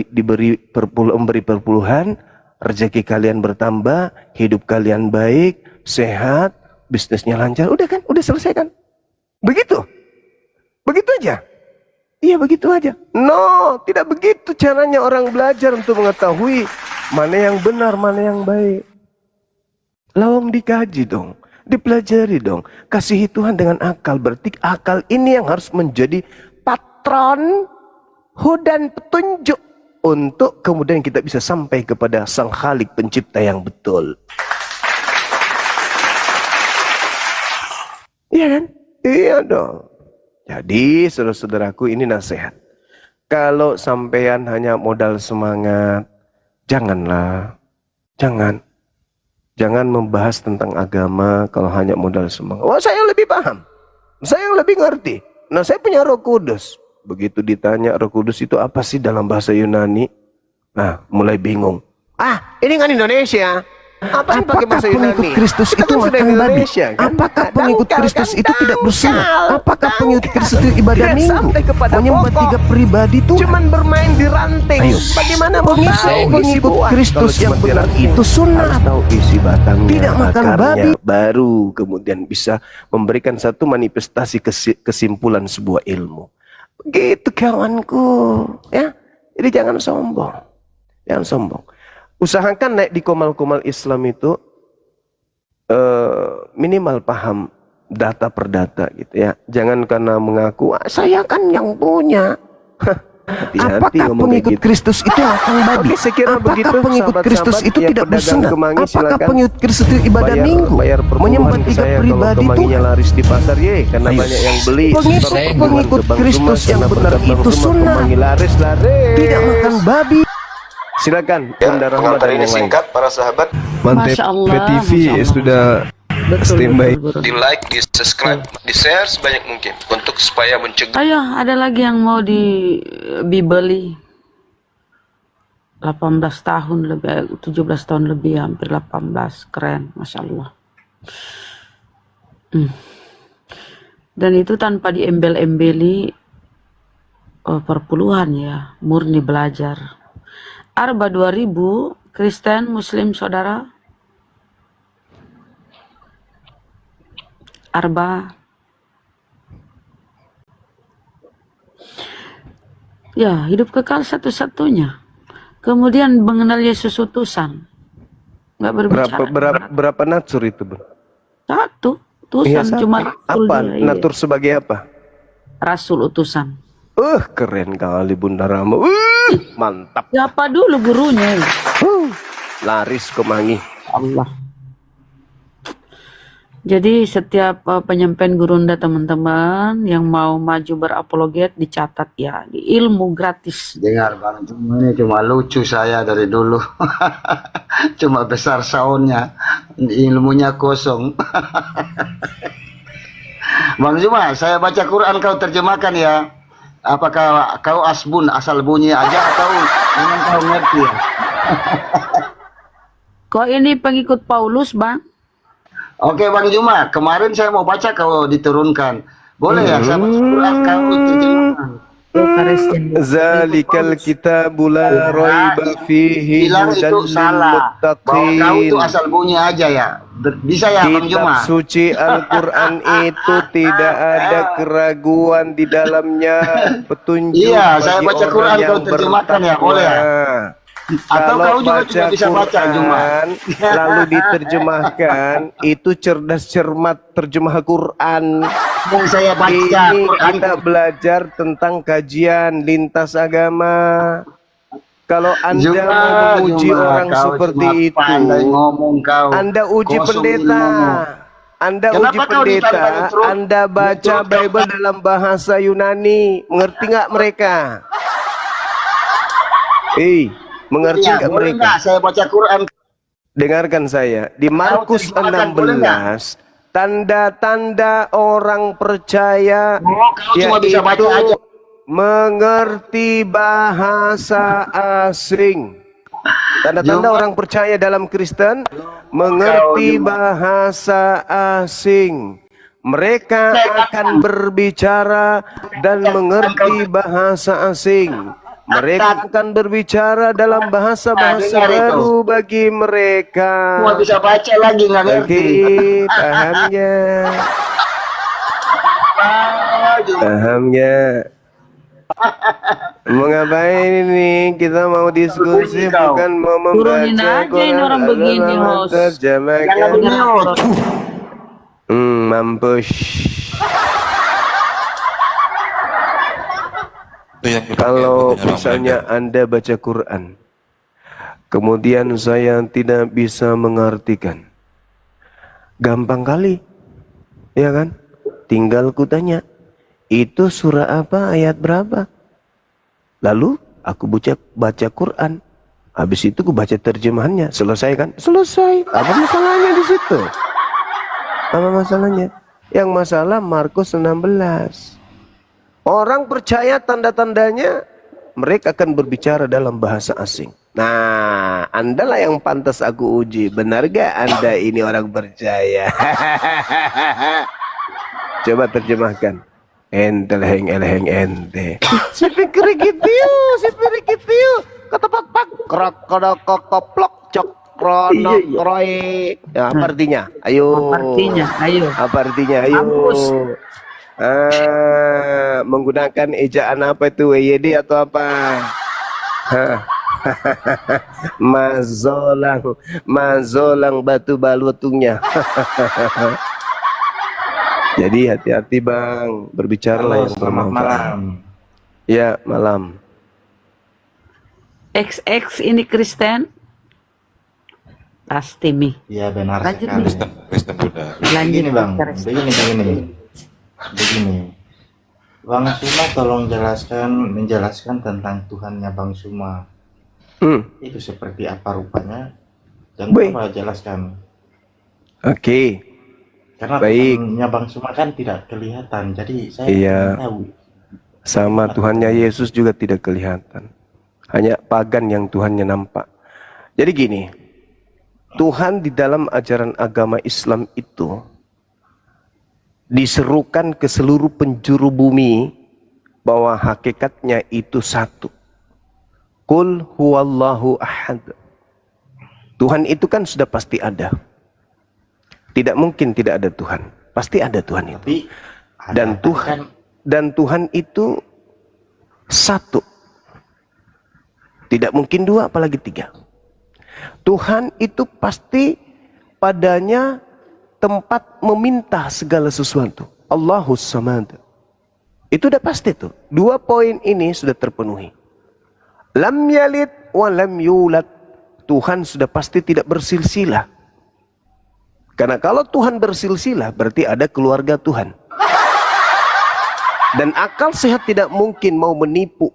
diberi perpuluhan, rezeki kalian bertambah, hidup kalian baik, sehat, bisnisnya lancar. Udah kan? Udah selesai kan? Begitu? Begitu aja? Iya begitu aja. No, tidak begitu caranya orang belajar untuk mengetahui mana yang benar, mana yang baik. Lawang dikaji dong, dipelajari dong. Kasihi Tuhan dengan akal. Berarti akal ini yang harus menjadi patron dan petunjuk untuk kemudian kita bisa sampai kepada Sang Khalik Pencipta yang betul. Iya kan? Iya dong. Jadi saudara-saudaraku, ini nasihat. Kalau sampean hanya modal semangat, janganlah. Jangan membahas tentang agama kalau hanya modal semangat. Wah, saya lebih paham. Saya lebih ngerti. Nah, saya punya Roh Kudus. Begitu ditanya Roh Kudus itu apa sih dalam bahasa Yunani? Nah, mulai bingung. Ini kan Indonesia. Apakah pengikut Kristus itu makan babi? Apakah pengikut Kristus itu tidak bersunat? Apakah pengikut Kristus itu ibadah minggu? Menyembah tiga pribadi itu cuman bermain di ranting. Bagaimana pengikut Kristus yang benar itu sunat? Tahu isi batangnya, tidak makan babi, baru kemudian bisa memberikan satu manifestasi kesimpulan sebuah ilmu. Begitu kawanku, ya. Jadi jangan sombong, jangan sombong. Usahakan naik di komal-komal Islam itu minimal paham data per data gitu ya. Jangan karena mengaku saya kan yang punya. Apakah pengikut Kristus itu makan babi? Apakah pengikut Kristus itu tidak bersunat? Apakah pengikut Kristus itu ibadah minggu? Menyembah tiga pribadi itu laris di pasar karena banyak yang beli. Pengikut Kristus yang benar itu sunat. Tidak makan babi. Silakan Bunda Rahma dan yang lain. para sahabat. Mantap. Masya Allah, PTV Masya Allah. sudah Betul, standby. betul, guru. Di like, di subscribe, di share sebanyak mungkin untuk supaya mencegah. Ayo, ada lagi yang mau dibeli. 18 tahun lebih, 17 tahun lebih, hampir 18. Keren, Masya Allah. Dan itu tanpa diembel-embeli perpuluhan ya, murni belajar. Arba 2000, Kristen, Muslim, saudara. Arba. Ya, hidup kekal satu-satunya. Kemudian mengenal Yesus utusan. Nggak berbicara. Berapa natur itu, Bro? Satu. Utusan Iya, cuma satu. rasul Apa? dia, iya. Natur sebagai apa? Rasul utusan. Keren kali Bunda Rahma. Mantap. Siapa dulu gurunya? Laris kemangi. Allah. Jadi setiap penyampaian gurunda teman-teman yang mau maju berapologet dicatat ya, di ilmu gratis. Dengar Bang Juma ini cuma lucu saya dari dulu. Cuma besar soundnya, ilmunya kosong. Bang Juma, saya baca Quran kau terjemahkan ya. Apakah kau asbun asal bunyi aja atau memang kau ngerti ya? Kok ini pengikut Paulus, Bang? Oke Bang Juma, kemarin saya mau baca kau diturunkan. Boleh ya saya baca Quran kau terjemahkan. Zalikal kitabul la raiba fihi Bilang hudan itu lil salah. Bahwa kau muttaqin. itu asal bunyi aja ya. Bisa ya Bang Juma? Kitab suci Al-Quran itu tidak ada keraguan di dalamnya, petunjuk Iya, saya bagi baca orang Quran, yang kau terjemahkan ya, bertakwa. boleh ya? Atau Kalau kau juga tidak bisa baca, Juma. Quran, lalu diterjemahkan, itu cerdas cermat terjemah Quran. Yang saya baca Ini Quran. kita belajar tentang kajian lintas agama. Kalau Anda mau memuji orang kau seperti cuma itu, pandai ngomong kau. Anda uji Kosong pendeta. ilmumu. Anda Kenapa uji kau pendeta, ditantang terus? Anda baca Bible dalam bahasa Yunani. Mengerti nggak mereka? Mengerti Iya, nggak boleh mereka? nggak saya baca Quran? Dengarkan saya. Di Markus terjemahkan, boleh 16, tanda-tanda orang percaya Kau cuma bisa baca aja. mengerti bahasa asing. Tanda-tanda orang percaya dalam Kristen mengerti bahasa asing. Mereka akan berbicara dan mengerti bahasa asing. Mereka akan berbicara dalam bahasa-bahasa baru bagi mereka. Cuma bisa baca lagi nggak ngerti. Oke, pahamnya. Pahamnya. Mau ngapain ini? Kita mau diskusi, bukan mau Turunin membaca aja ini orang begini, host. terjemahkan. Jangan mute. Mampus. Itu yang dipakai Kalau bukunya Bang misalnya Brandon. Anda baca Quran, kemudian saya tidak bisa mengartikan, gampang kali, ya kan? Tinggal ku tanya, itu surah apa, ayat berapa? Lalu aku baca Quran, habis itu ku baca terjemahannya, selesai kan? Selesai. Apa masalahnya di situ? Apa masalahnya? Yang masalah Markus 16. Orang percaya tanda-tandanya, mereka akan berbicara dalam bahasa asing. Nah, Anda lah yang pantas aku uji. Benar gak Anda ini orang percaya? Coba terjemahkan. Ente leheng ente. Si pikir gitu. Kata pak krok kodok koplok cok krono kroi. Ya, apa artinya? Ayo. Apa artinya? Ayo. Menggunakan ejaan apa itu, WYD atau apa? Mazolang batu balutungnya. Jadi hati-hati Bang, berbicaralah yang bermanfaat. Ya, malam. XX ini Kristen? Pasti Mi. Iya benar Lanjut, sekali. Kristen Buddha. Lanjut Begini bang, Kristen. begini. Bang Suma tolong menjelaskan tentang Tuhannya Bang Suma. itu seperti apa rupanya, dan Baik. Bapak jelaskan. Oke. Karena Baik. Tuhannya Bang Suma kan tidak kelihatan, jadi saya Iya. ingin tahu. Sama Tuhannya Yesus juga tidak kelihatan. Hanya pagan yang Tuhannya nampak. Jadi gini, Tuhan di dalam ajaran agama Islam itu diserukan ke seluruh penjuru bumi bahwa hakikatnya itu satu. Qul huwallahu ahad. Tuhan itu kan sudah pasti ada. Tidak mungkin tidak ada Tuhan. Pasti ada Tuhan itu. Tapi ada Dan apa Tuhan kan, dan Tuhan itu satu. Tidak mungkin dua apalagi tiga. Tuhan itu pasti padanya tempat meminta segala sesuatu. Allahus Samad. Itu udah pasti tuh. Dua poin ini sudah terpenuhi. Lam yalid wa lam yulad. Tuhan sudah pasti tidak bersilsilah. Karena kalau Tuhan bersilsilah berarti ada keluarga Tuhan. Dan akal sehat tidak mungkin mau menipu,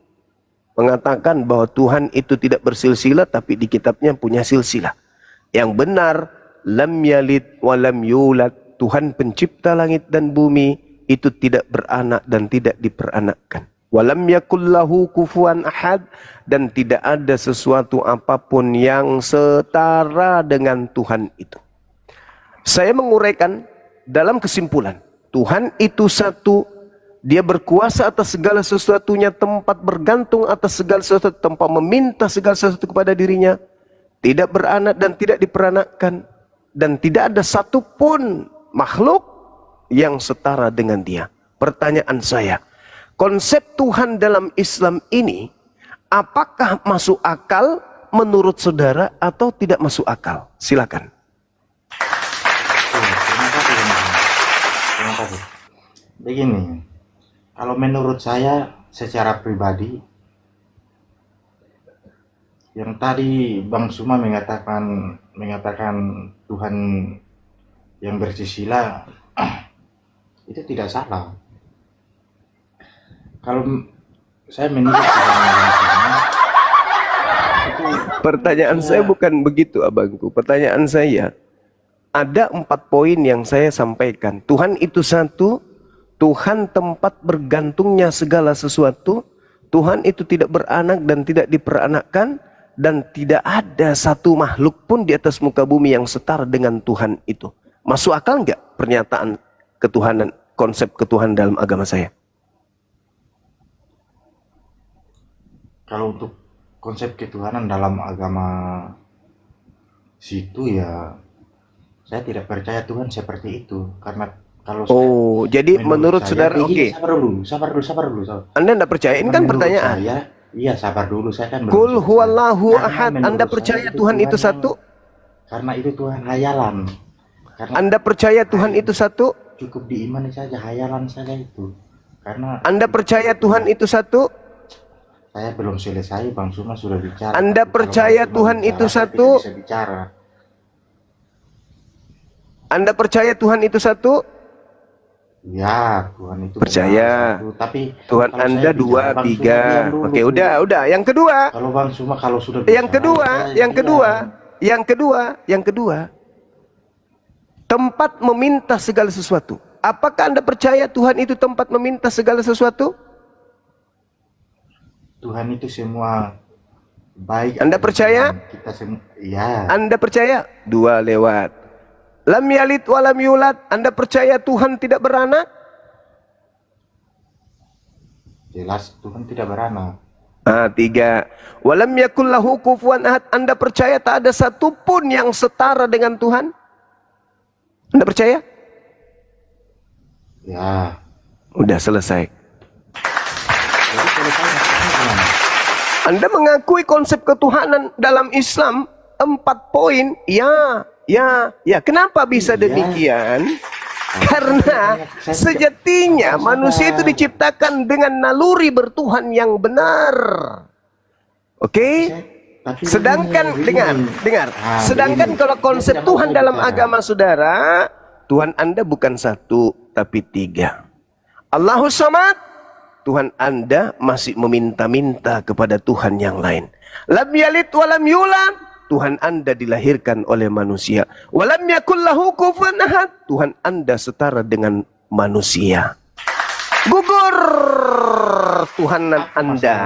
mengatakan bahwa Tuhan itu tidak bersilsilah tapi di kitabnya punya silsilah. Yang benar, lam yalid wa lam yulad. Tuhan pencipta langit dan bumi itu tidak beranak dan tidak diperanakkan. Walam yakullahu kufuwan ahad, dan tidak ada sesuatu apapun yang setara dengan Tuhan itu. Saya menguraikan dalam kesimpulan, Tuhan itu satu. Dia berkuasa atas segala sesuatunya, tempat bergantung atas segala sesuatu, tempat meminta segala sesuatu kepada dirinya, tidak beranak dan tidak diperanakkan, dan tidak ada satupun makhluk yang setara dengan dia. Pertanyaan saya, konsep Tuhan dalam Islam ini apakah masuk akal menurut saudara atau tidak masuk akal? Silakan. terima kasih, Bang. Terima kasih. Begini, kalau menurut saya secara pribadi, yang tadi Bang Suma mengatakan Tuhan yang bersisila itu tidak salah. Kalau saya menurut Bang Suma, itu Pertanyaan saya bukan begitu abangku. Pertanyaan saya, ada 4 poin yang saya sampaikan. Tuhan itu satu, Tuhan tempat bergantungnya segala sesuatu, Tuhan itu tidak beranak dan tidak diperanakkan, dan tidak ada satu makhluk pun di atas muka bumi yang setara dengan Tuhan itu. Masuk akal nggak pernyataan ketuhanan, konsep ketuhanan dalam agama saya? kalau untuk konsep ketuhanan dalam agama situ ya, saya tidak percaya Tuhan seperti itu. Karena kalau Oh, jadi menurut saya, saudara, oke. sabar dulu. Anda tidak percaya? Ini kan Menurut pertanyaan. saya, iya sabar dulu, saya kan belum Qul selesai. huwallahu Karena ahad. menurut Anda saya percaya Tuhan itu yang- satu? Karena itu Tuhan hayalan. Karena Anda percaya Tuhan itu satu? cukup diimani saja, hayalan saja itu. Karena Anda percaya Tuhan itu satu? saya belum selesai, Bang Suma sudah bicara. Anda Tapi kalau percaya Bang Suma Tuhan bicara, itu saya tidak satu? bisa bicara. Anda percaya Tuhan itu satu? Ya, Tuhan itu Percaya. benar satu. Tapi Tuhan kalau Anda saya bicara, dua, Bang Suma tiga. diam dulu. Oke, udah. Yang kedua, Kalau Bang Suma kalau sudah yang bicara, kedua, saya yang diam. kedua. Tempat meminta segala sesuatu. Apakah Anda percaya Tuhan itu tempat meminta segala sesuatu? Tuhan itu semua baik. Anda percaya? Kita semua, ya. Anda percaya? 2 lewat. Lam yalid wa lam yulad. Anda percaya Tuhan tidak beranak? Jelas Tuhan tidak beranak. 3. Walam yakul lahu kufuwan ahad. Anda percaya tak ada satupun yang setara dengan Tuhan? Anda percaya? Ya. Udah selesai. Jadi selesai maksudnya gimana? Anda mengakui konsep ketuhanan dalam Islam 4 poin? Ya. Kenapa bisa Iya. demikian? Karena sejatinya manusia itu diciptakan dengan naluri bertuhan yang benar. Oke? Tapi Sedangkan begini. dengar. Ah, Sedangkan begini. kalau konsep Saya tidak Tuhan mau dalam bicara. agama saudara, Tuhan Anda bukan 1 tapi 3. Allahus Samad, Tuhan Anda masih meminta-minta kepada Tuhan yang lain. Lam yalid walam yulad, Tuhan Anda dilahirkan oleh manusia. Walam yakul lahu kufuwan ahad, Tuhan Anda setara dengan manusia. Gugur Tuhanan Anda.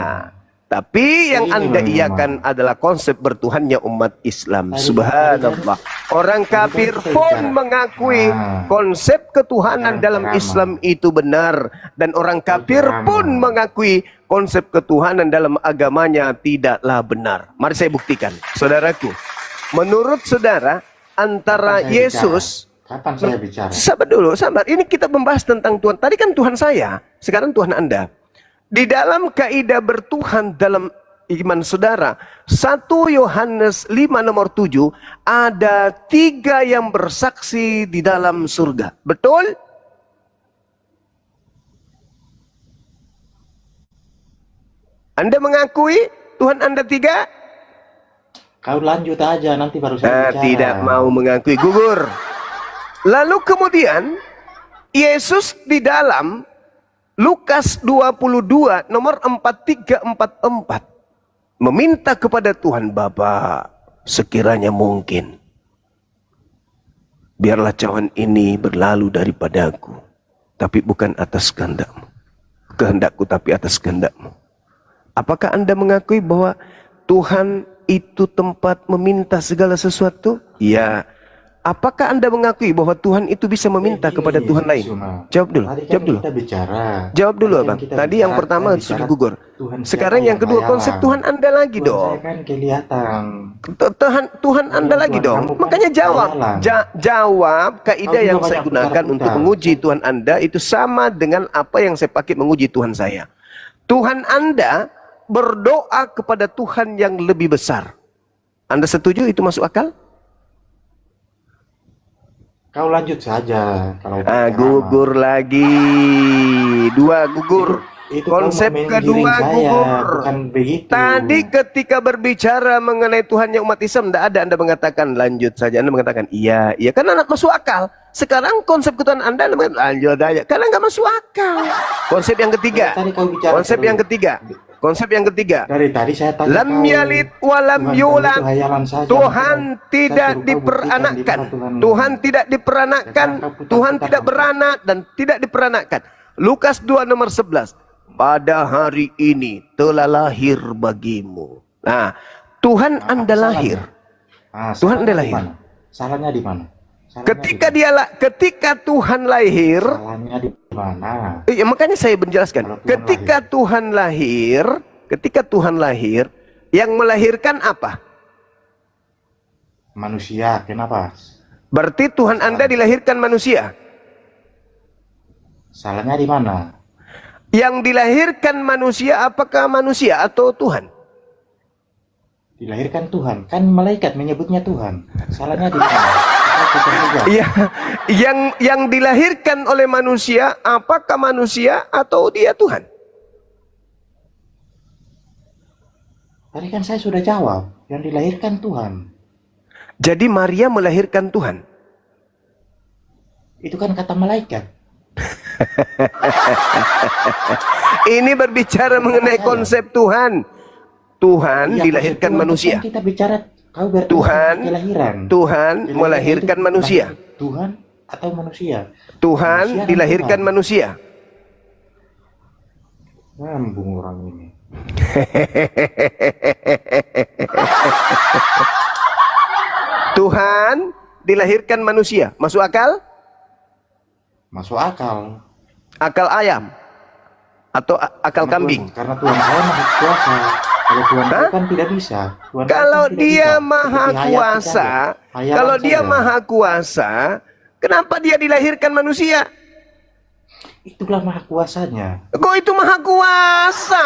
Tapi yang Anda iakan adalah konsep bertuhannya umat Islam. Subhanallah. Orang kafir pun mengakui konsep ketuhanan dalam Islam itu benar. Dan orang kafir pun mengakui konsep ketuhanan dalam agamanya tidaklah benar. Mari saya buktikan. Saudaraku, menurut saudara, antara Yesus... Kapan saya bicara? Sabar dulu, sabar. Ini kita membahas tentang Tuhan. Tadi kan Tuhan saya, sekarang Tuhan Anda. Di dalam kaidah bertuhan dalam iman saudara, 1 Yohanes 5 nomor 7, ada 3 yang bersaksi di dalam surga. Betul? Anda mengakui Tuhan Anda 3? Kau lanjut aja, nanti baru saya bicara. Tidak mau mengakui, gugur. Lalu kemudian Yesus di dalam Lukas 22 nomor 4344 meminta kepada Tuhan, Bapa, sekiranya mungkin biarlah cawan ini berlalu daripadaku, tapi bukan atas kehendakmu, kehendakku tapi atas kehendakmu. Apakah Anda mengakui bahwa Tuhan itu tempat meminta segala sesuatu? Ya. Apakah Anda mengakui bahwa Tuhan itu bisa meminta kepada Tuhan lain? Jawab dulu, jawab dulu. Jawab dulu, Abang. Tadi yang pertama sudah gugur. Sekarang yang kedua, konsep Tuhan Anda lagi dong. Tuhan Anda lagi dong. Makanya jawab. Jawab kaidah yang saya gunakan untuk menguji Tuhan Anda itu sama dengan apa yang saya pakai menguji Tuhan saya. Tuhan Anda berdoa kepada Tuhan yang lebih besar. Anda setuju itu masuk akal? Kau lanjut saja. Kalau gugur lagi. 2 gugur. Itu konsep kedua gugur. Bukan begitu. Tadi ketika berbicara mengenai Tuhannya umat Islam, tidak ada Anda mengatakan lanjut saja. Anda mengatakan iya, iya. Karena masuk akal. Sekarang konsep ketuhanan Anda mengatakan lanjut aja. Karena nggak masuk akal. Konsep yang ketiga. Konsep yang ketiga. Konsep yang ketiga. Dari tadi saya tanya lam yalid walam yulad. Tuhan tidak diperanakkan. Tuhan tidak diperanakkan. Tuhan tidak beranak dan tidak diperanakkan. Lukas 2 nomor 11. Pada hari ini telah lahir bagimu. Nah, Tuhan Anda lahir. Tuhan Anda lahir. Salahnya di mana? Ketika Tuhan lahir, salahnya di mana? Iya, makanya saya menjelaskan. Ketika Tuhan lahir, yang melahirkan apa? Manusia. Kenapa? Berarti Tuhan Anda dilahirkan manusia. Salahnya di mana? Yang dilahirkan manusia apakah manusia atau Tuhan? Dilahirkan Tuhan. Kan malaikat menyebutnya Tuhan. Salahnya di mana? Iya, yang dilahirkan oleh manusia apakah manusia atau dia Tuhan? Tadi kan saya sudah jawab, yang dilahirkan Tuhan. Jadi Maria melahirkan Tuhan. Itu kan kata malaikat. Ini berbicara mengenai konsep Tuhan. Tuhan Ya, dilahirkan manusia. Kan kita bicara Tuhan melahirkan manusia. Tuhan atau manusia? Tuhan dilahirkan manusia. Ngambung orang ini. Tuhan dilahirkan manusia. Masuk akal? Masuk akal. Akal ayam atau akal kambing? Karena Tuhan saya maha kuasa. Kalau Tuhan itu kan tidak bisa. Tuhan Kalau kan dia tidak bisa. maha Seperti hayat kuasa, saja. Hayalan kalau dia saja. maha kuasa, kenapa dia dilahirkan manusia? Itulah maha kuasanya. Kok itu maha kuasa?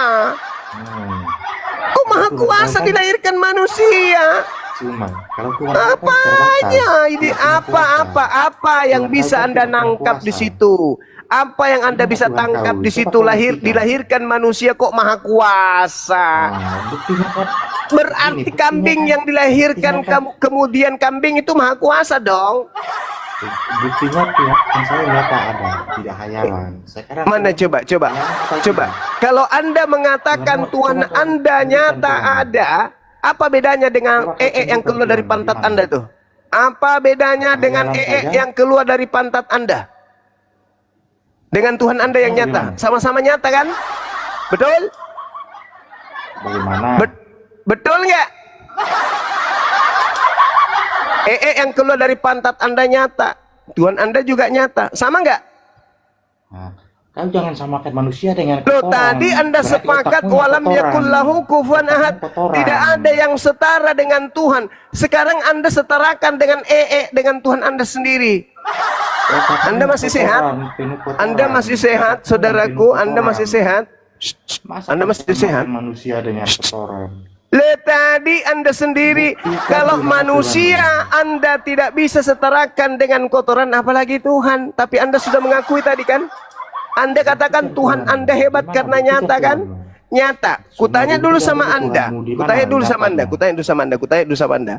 Kok maha kuasa dilahirkan manusia? Cuma kalau Tuhan Apanya ini? Apa yang bisa Anda nangkap di situ? Apa yang Anda bisa tangkap di situ? Dilahirkan manusia kok maha kuasa? Buktinya kan Berarti kambing yang dilahirkan kemudian kambing itu maha kuasa dong. Buktinya Tuhan saya nyata ada, tidak hayalan. Sekarang Mana coba? Kalau Anda mengatakan Tuhan Anda nyata ada, apa bedanya dengan yang keluar dari pantat Anda tuh? Apa bedanya dengan yang keluar dari pantat Anda? Dengan Tuhan Anda yang nyata, sama-sama nyata kan? Betul? Bagaimana? Betul nggak? Yang keluar dari pantat Anda nyata, Tuhan Anda juga nyata, sama nggak? Nah, kau jangan samakan manusia dengan Loh, kotoran. tadi Anda Berarti sepakat otakmu walam kotoran. yakullahu kufuwan ahad. Kotoran. Tidak ada yang setara dengan Tuhan. Sekarang Anda setarakan dengan dengan Tuhan Anda sendiri. Otakmu Anda masih kotoran, sehat? penuh kotoran. Anda masih sehat, Otakmu saudaraku? penuh Anda masih kotoran. sehat? Masa Anda kau masih samakan sehat? manusia dengan kotoran. Tadi Anda sendiri, kalau manusia Anda tidak bisa setarakan dengan kotoran, apalagi Tuhan. Tapi Anda sudah mengakui tadi kan? Anda katakan Tuhan Anda hebat karena nyata kan? Nyata. Kutanya dulu sama Anda. Kutanya dulu sama Anda.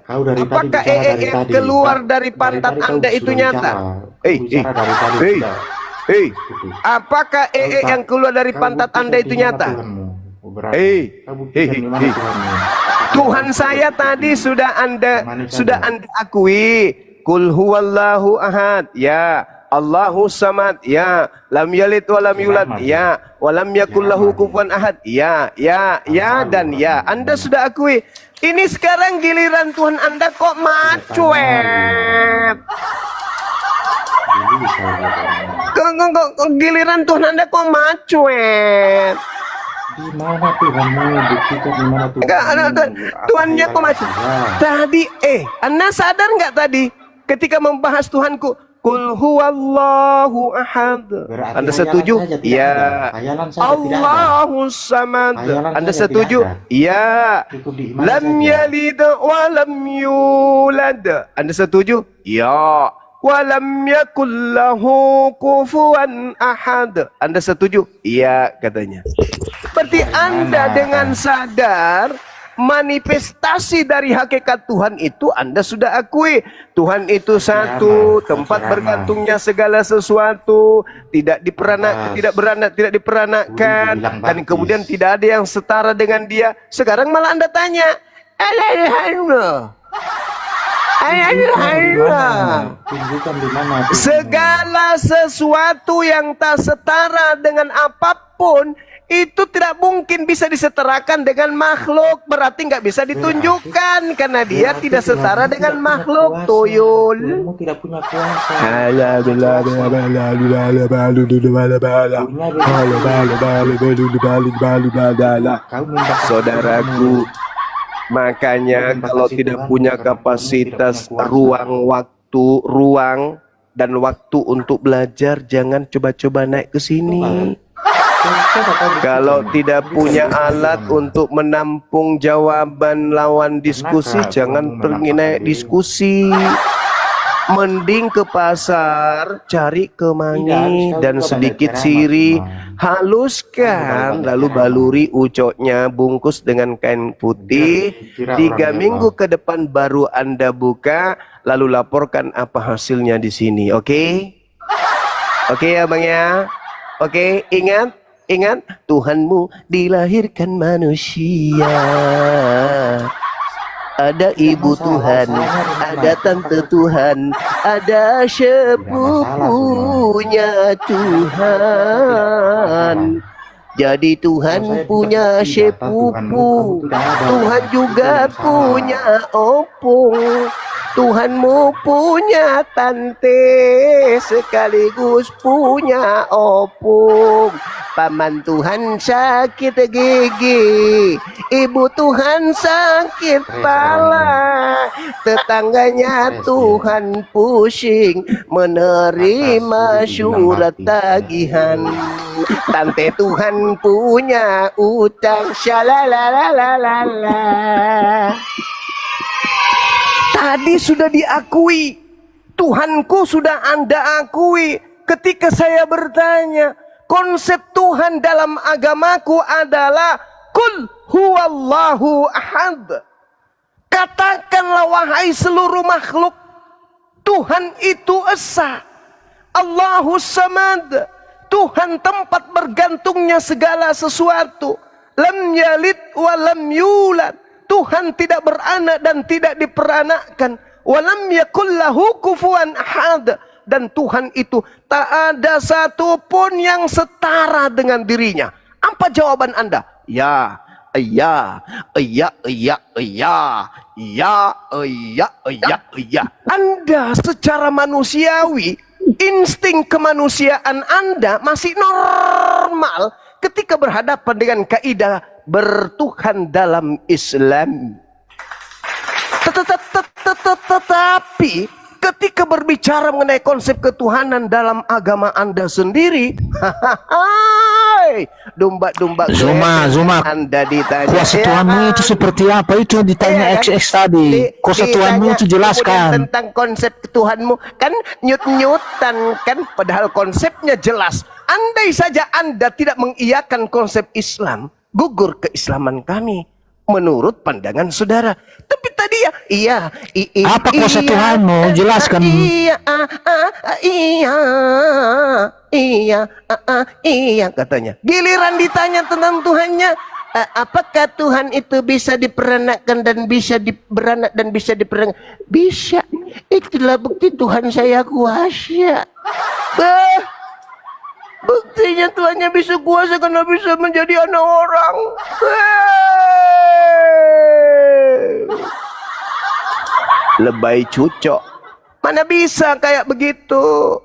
Kau dari Apakah tadi bicara dari yang tadi. keluar dari pantat Dari tadi Anda kau itu sudah nyata? bicara. Bicara dari tadi sudah. Apakah yang keluar dari Kau pantat buktikan Anda itu di mana nyata? Tuhanmu. Kau buktikan di mana Tuhanmu. Tuhan saya tadi sudah Anda akui. Kul huwallahu ahad, ya. Allahu samad, ya. Lam yalid wa lam yulad, ya. Wa lam yakul lahu kufuwan ahad, ya. Dan ya. Anda sudah akui. Ini sekarang giliran Tuhan Anda kok macuet. Giliran Tuhan Anda kok macuet. Di mana Tuhanmu? Buktikan di mana Tuhanmu. Enggak, Tuhannya kok macuet. Tadi, Anda sadar nggak tadi ketika membahas Tuhanku? Kul huwallahu ahad. Berarti Anda hayalan setuju? saja tidak Ya. ada. Hayalan saja tidak ada. Allahu samad. Hayalan Anda saja setuju? tidak ada. Ya. Cukup diimani Lam saja. yalid wa lam yulad. Anda setuju? Ya. Wa lam yakul lahu kufuwan ahad. Anda setuju? Ya, katanya. Berarti Anda dengan sadar manifestasi dari hakikat Tuhan itu Anda sudah akui. Tuhan itu satu, tempat bergantungnya segala sesuatu, tidak diperanakkan, dan kemudian tidak ada yang setara dengan Dia. Sekarang malah Anda tanya, Tunjukkan di mana Tuhanmu. segala sesuatu yang tak setara dengan apapun itu tidak mungkin bisa disetarakan dengan makhluk, berarti nggak bisa ditunjukkan karena dia Berarti tidak setara Tuhanmu dengan tidak punya makhluk. kuasa. Tuyul. Tuhanmu tidak punya kuasa. Kau minta Saudaraku, makanya kalau tidak punya kapasitas ruang dan waktu untuk belajar, jangan coba-coba naik ke sini. Kalau tidak punya alat untuk menampung jawaban lawan diskusi, jangan pergi naik diskusi. Mending ke pasar, cari kemangi dan sedikit sirih, haluskan, lalu baluri ucoknya, bungkus dengan kain putih. 3 minggu ke depan baru Anda buka, lalu laporkan apa hasilnya di sini. Oke? Oke ya Bang ya? Oke, ingat Tuhanmu dilahirkan manusia. Ada ibu Tuhan, ada tante Tuhan, ada sepupunya Tuhan. Jadi Tuhan punya sepupu, Tuhan juga punya opung. Tuhanmu punya tante, sekaligus punya opung. Paman Tuhan sakit gigi, ibu Tuhan sakit kepala, tetangganya Tuhan pusing menerima surat tagihan. Tante Tuhan punya utang, syalalalala. Tadi sudah diakui, Tuhanku sudah Anda akui. Ketika saya bertanya, konsep Tuhan dalam agamaku adalah Kul huwallahu ahad. Katakanlah wahai seluruh makhluk, Tuhan itu esa. Allahus samad. Tuhan tempat bergantungnya segala sesuatu. Lam yalid wa lam yulad. Tuhan tidak beranak dan tidak diperanakkan. Wa lam yakul lahu kufuwan ahad. Dan Tuhan itu tak ada satupun yang setara dengan dirinya. Apa jawaban Anda? Ya, iya, iya, iya, iya, iya, iya, iya, iya. Anda secara manusiawi, insting kemanusiaan Anda masih normal ketika berhadapan dengan kaidah bertuhan dalam Islam. Tetapi ketika berbicara mengenai konsep ketuhanan dalam agama Anda sendiri, domba-domba Zuma, Anda ditanya kuasa Tuhanmu itu seperti apa? Itu ditanya XX tadi. Kuasa Tuhanmu itu jelaskan. tentang konsep Tuhanmu kan nyut-nyutan kan, padahal konsepnya jelas. Andai saja Anda tidak mengiyakan konsep Islam, gugur keislaman kami menurut pandangan saudara. Tapi tadi ya, iya. Apa kuasa Tuhanmu? Jelaskan. Iya katanya. Giliran ditanya tentang Tuhannya, apakah Tuhan itu bisa diperanakkan dan bisa beranak dan bisa diperanakkan? Bisa. Itulah bukti Tuhan saya kuasa. Buktinya Tuhannya bisa kuasa karena bisa menjadi anak orang. Lebay cucok. Mana bisa kayak begitu?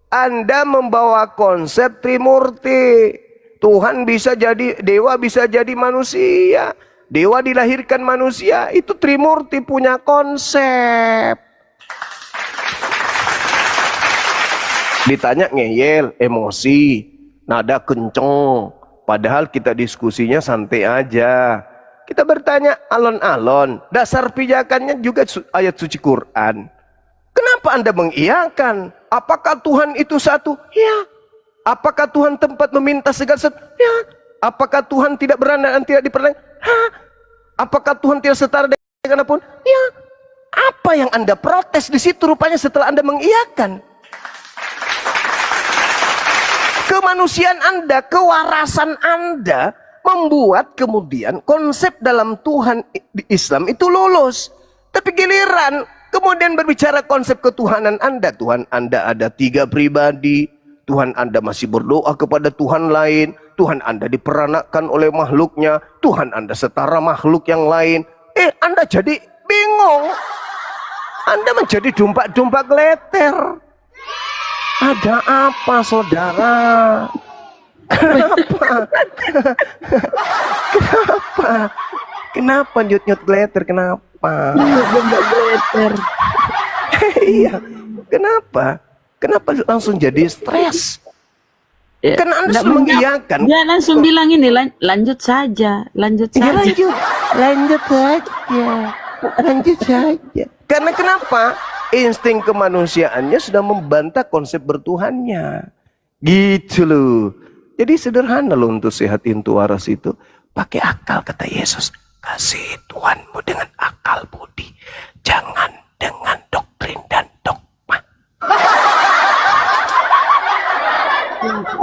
Anda membawa konsep Trimurti. Tuhan bisa jadi dewa, bisa jadi manusia. Dewa dilahirkan manusia. Itu Trimurti punya konsep. Ditanya ngeyel, emosi, nada kenceng. Padahal kita diskusinya santai aja. Kita bertanya alon-alon. Dasar pijakannya juga ayat suci Quran. Kenapa Anda mengiyakan? Apakah Tuhan itu satu? Ya. Apakah Tuhan tempat meminta segala sesuatu? Ya. Apakah Tuhan tidak beranak dan tidak diperanakkan? Ha. Apakah Tuhan tidak setara dengan apapun? Ya. Apa yang Anda protes di situ rupanya setelah Anda mengiyakan? Kemanusiaan Anda, kewarasan Anda membuat kemudian konsep dalam Tuhan di Islam itu lulus. Tapi giliran kemudian berbicara konsep ketuhanan Anda, Tuhan Anda ada 3 pribadi, Tuhan Anda masih berdoa kepada Tuhan lain, Tuhan Anda diperanakkan oleh makhluknya, Tuhan Anda setara makhluk yang lain. Anda jadi bingung. Anda menjadi domba-domba geleter. Ada apa saudara? Kenapa nyut-nyut geleter? Kenapa? Geleter. Iya, kenapa? Kenapa langsung jadi stres? Karena Anda sudah mengiyakan. Dia langsung bilang ini, lanjut saja, lanjut Ya, saja. lanjut saja. Karena kenapa? Insting kemanusiaannya sudah membantah konsep bertuhannya. Gitu loh. Jadi sederhana loh untuk sehatin tuh waras itu. Pakai akal kata Yesus. Kasih Tuhanmu dengan akal budi. Jangan dengan doktrin dan dogma.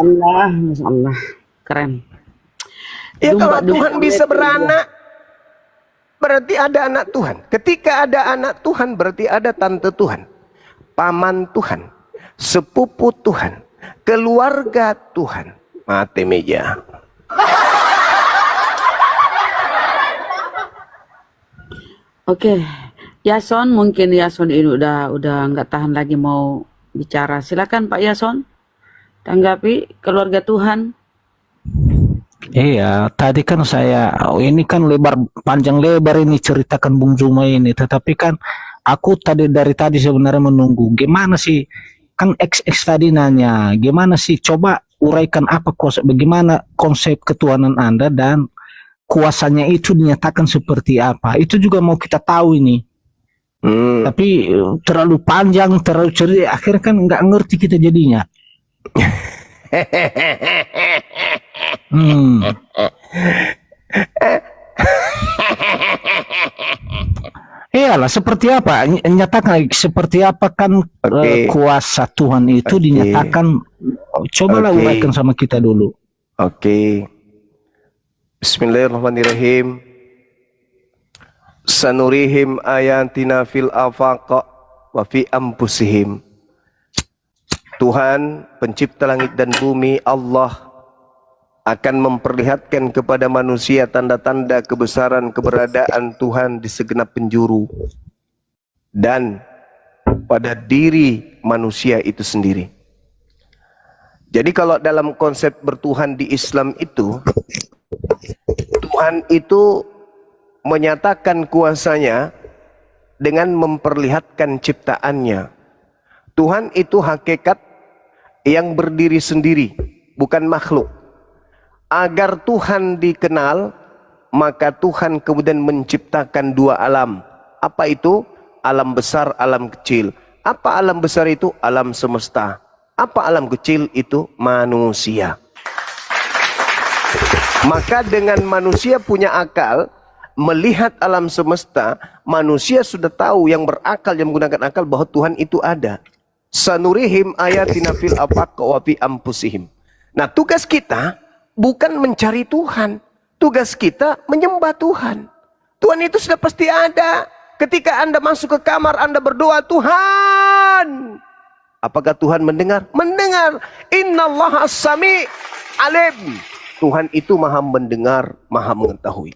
Masya Allah, keren. Ya kalau Tuhan bisa beranak, berarti ada anak Tuhan. Ketika ada anak Tuhan, berarti ada tante Tuhan, paman Tuhan, sepupu Tuhan, keluarga Tuhan. Mati meja. Oke, Yason, mungkin Yason ini udah nggak tahan lagi mau bicara. Silakan Pak Yason, tanggapi keluarga Tuhan. Iya, tadi kan ini kan panjang lebar ini ceritakan Bung Zuma ini, tetapi kan aku dari tadi sebenarnya menunggu gimana sih, kan XX tadi nanya, gimana sih, coba uraikan bagaimana konsep ketuhanan Anda dan kuasanya itu dinyatakan seperti apa, itu juga mau kita tahu ini. Tapi terlalu panjang, terlalu cerita, akhirnya kan nggak ngerti kita jadinya. Iyalah, seperti apa? Nyatakan seperti apa kan Oke. kuasa Tuhan itu Oke. dinyatakan. Cobalah Oke. uraikan sama kita dulu. Oke. Bismillahirrahmanirrahim. Sanurihim ayatina fil afaq wa fi anfusihim. Tuhan, pencipta langit dan bumi, Allah akan memperlihatkan kepada manusia tanda-tanda kebesaran keberadaan Tuhan di segenap penjuru dan pada diri manusia itu sendiri. Jadi kalau dalam konsep bertuhan di Islam itu, Tuhan itu menyatakan kuasanya dengan memperlihatkan ciptaannya. Tuhan itu hakikat yang berdiri sendiri, bukan makhluk. Agar Tuhan dikenal, maka Tuhan kemudian menciptakan dua alam. Apa itu? Alam besar, alam kecil. Apa alam besar itu? Alam semesta. Apa alam kecil itu? Manusia. Maka dengan manusia punya akal, melihat alam semesta, manusia sudah tahu, yang berakal, yang menggunakan akal, bahwa Tuhan itu ada. Sanurihim ayatina fil afaq wa fi anfusihim. Nah, tugas kita bukan mencari Tuhan. Tugas kita menyembah Tuhan. Tuhan itu sudah pasti ada. Ketika Anda masuk ke kamar, Anda berdoa, Tuhan. Apakah Tuhan mendengar? Mendengar. Innallaha as-sami' alim. Tuhan itu maha mendengar, maha mengetahui.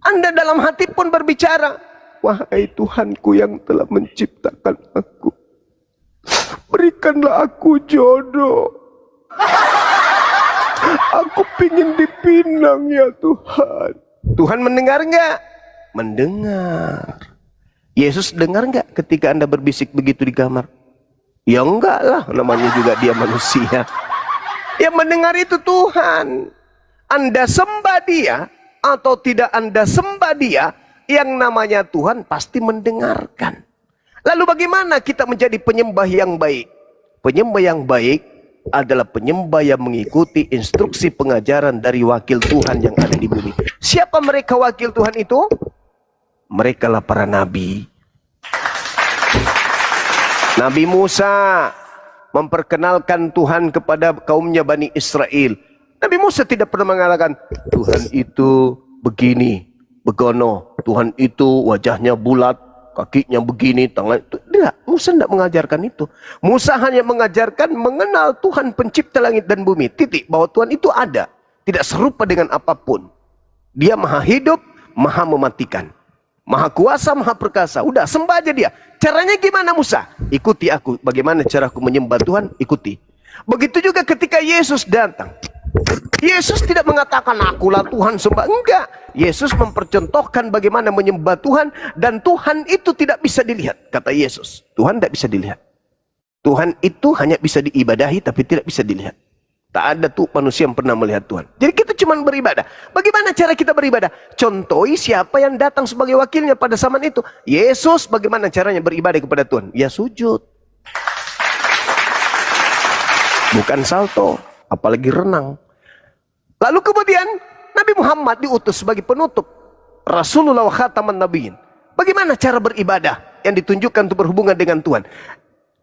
Anda dalam hati pun berbicara, wahai Tuhanku yang telah menciptakan aku, berikanlah aku jodoh. Aku pingin dipinang ya Tuhan. Tuhan mendengar enggak? Mendengar. Yesus dengar enggak ketika Anda berbisik begitu di kamar? Ya enggak lah, namanya juga dia manusia. Yang mendengar itu Tuhan. Anda sembah dia atau tidak Anda sembah dia, yang namanya Tuhan pasti mendengarkan. Lalu bagaimana kita menjadi penyembah yang baik? Penyembah yang baik adalah penyembah yang mengikuti instruksi pengajaran dari wakil Tuhan yang ada di bumi. Siapa mereka wakil Tuhan itu? Mereka lah para nabi. Nabi Musa memperkenalkan Tuhan kepada kaumnya Bani Israel. Nabi Musa tidak pernah mengatakan, Tuhan itu begini, begono. Tuhan itu wajahnya bulat, kakinya begini, tangan itu. Tidak, Musa tidak mengajarkan itu. Musa hanya mengajarkan mengenal Tuhan pencipta langit dan bumi. Titik, bahwa Tuhan itu ada. Tidak serupa dengan apapun. Dia maha hidup, maha mematikan. Maha kuasa, maha perkasa. Udah, sembah aja dia. Caranya gimana Musa? Ikuti aku. Bagaimana cara aku menyembah Tuhan? Ikuti. Begitu juga ketika Yesus datang. Yesus tidak mengatakan akulah Tuhan sembah. Enggak. Yesus mempercontohkan bagaimana menyembah Tuhan. Dan Tuhan itu tidak bisa dilihat. Kata Yesus. Tuhan tidak bisa dilihat. Tuhan itu hanya bisa diibadahi tapi tidak bisa dilihat. Tak ada tuh manusia yang pernah melihat Tuhan. Jadi kita cuma beribadah. Bagaimana cara kita beribadah? Contohi siapa yang datang sebagai wakilnya pada zaman itu. Yesus bagaimana caranya beribadah kepada Tuhan? Ya sujud. Bukan salto. Apalagi renang. Lalu kemudian Nabi Muhammad diutus sebagai penutup. Rasulullah wa khataman nabiyyin. Bagaimana cara beribadah yang ditunjukkan untuk berhubungan dengan Tuhan?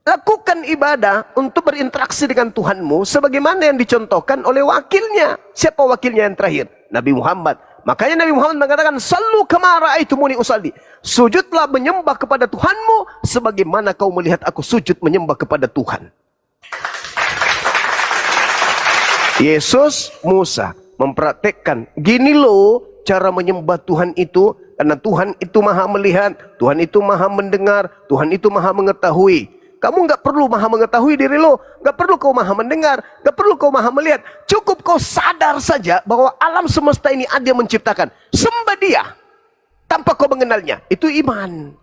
Lakukan ibadah untuk berinteraksi dengan Tuhanmu sebagaimana yang dicontohkan oleh wakilnya. Siapa wakilnya yang terakhir? Nabi Muhammad. Makanya Nabi Muhammad mengatakan, Sallu kama ra'aitumuni usalli. Sujudlah menyembah kepada Tuhanmu sebagaimana kau melihat aku sujud menyembah kepada Tuhan. Yesus, Musa mempraktekkan, gini loh cara menyembah Tuhan itu, karena Tuhan itu maha melihat, Tuhan itu maha mendengar, Tuhan itu maha mengetahui. Kamu nggak perlu maha mengetahui diri lo, nggak perlu kau maha mendengar, nggak perlu kau maha melihat. Cukup kau sadar saja bahwa alam semesta ini ada yang menciptakan. Sembah dia tanpa kau mengenalnya, itu iman.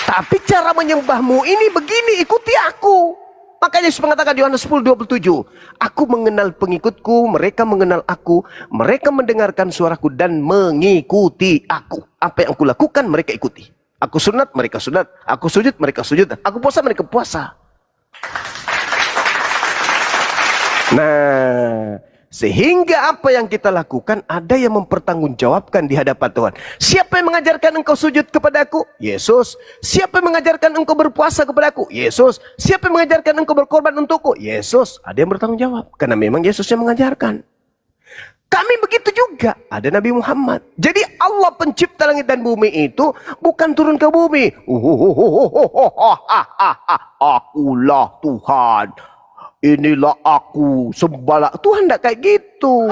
Tapi cara menyembahmu ini begini, ikuti aku. Makanya Yesus mengatakan Yohanes 10:27, aku mengenal pengikutku, mereka mengenal aku, mereka mendengarkan suaraku dan mengikuti aku. Apa yang aku lakukan mereka ikuti. Aku sunat, mereka sunat. Aku sujud, mereka sujud. Aku puasa, mereka puasa. Nah, Sehingga apa yang kita lakukan ada yang mempertanggungjawabkan di hadapan Tuhan. Siapa yang mengajarkan engkau sujud kepadaku? Yesus. Siapa yang mengajarkan engkau berpuasa kepadaku? Yesus. Siapa yang mengajarkan engkau berkorban untukku? Yesus. Ada yang bertanggung jawab. Karena memang Yesus yang mengajarkan. Kami begitu juga. Ada Nabi Muhammad. Jadi Allah pencipta langit dan bumi itu bukan turun ke bumi. Akulah Tuhan. Inilah aku, sembahlah. Tuhan tidak kayak gitu.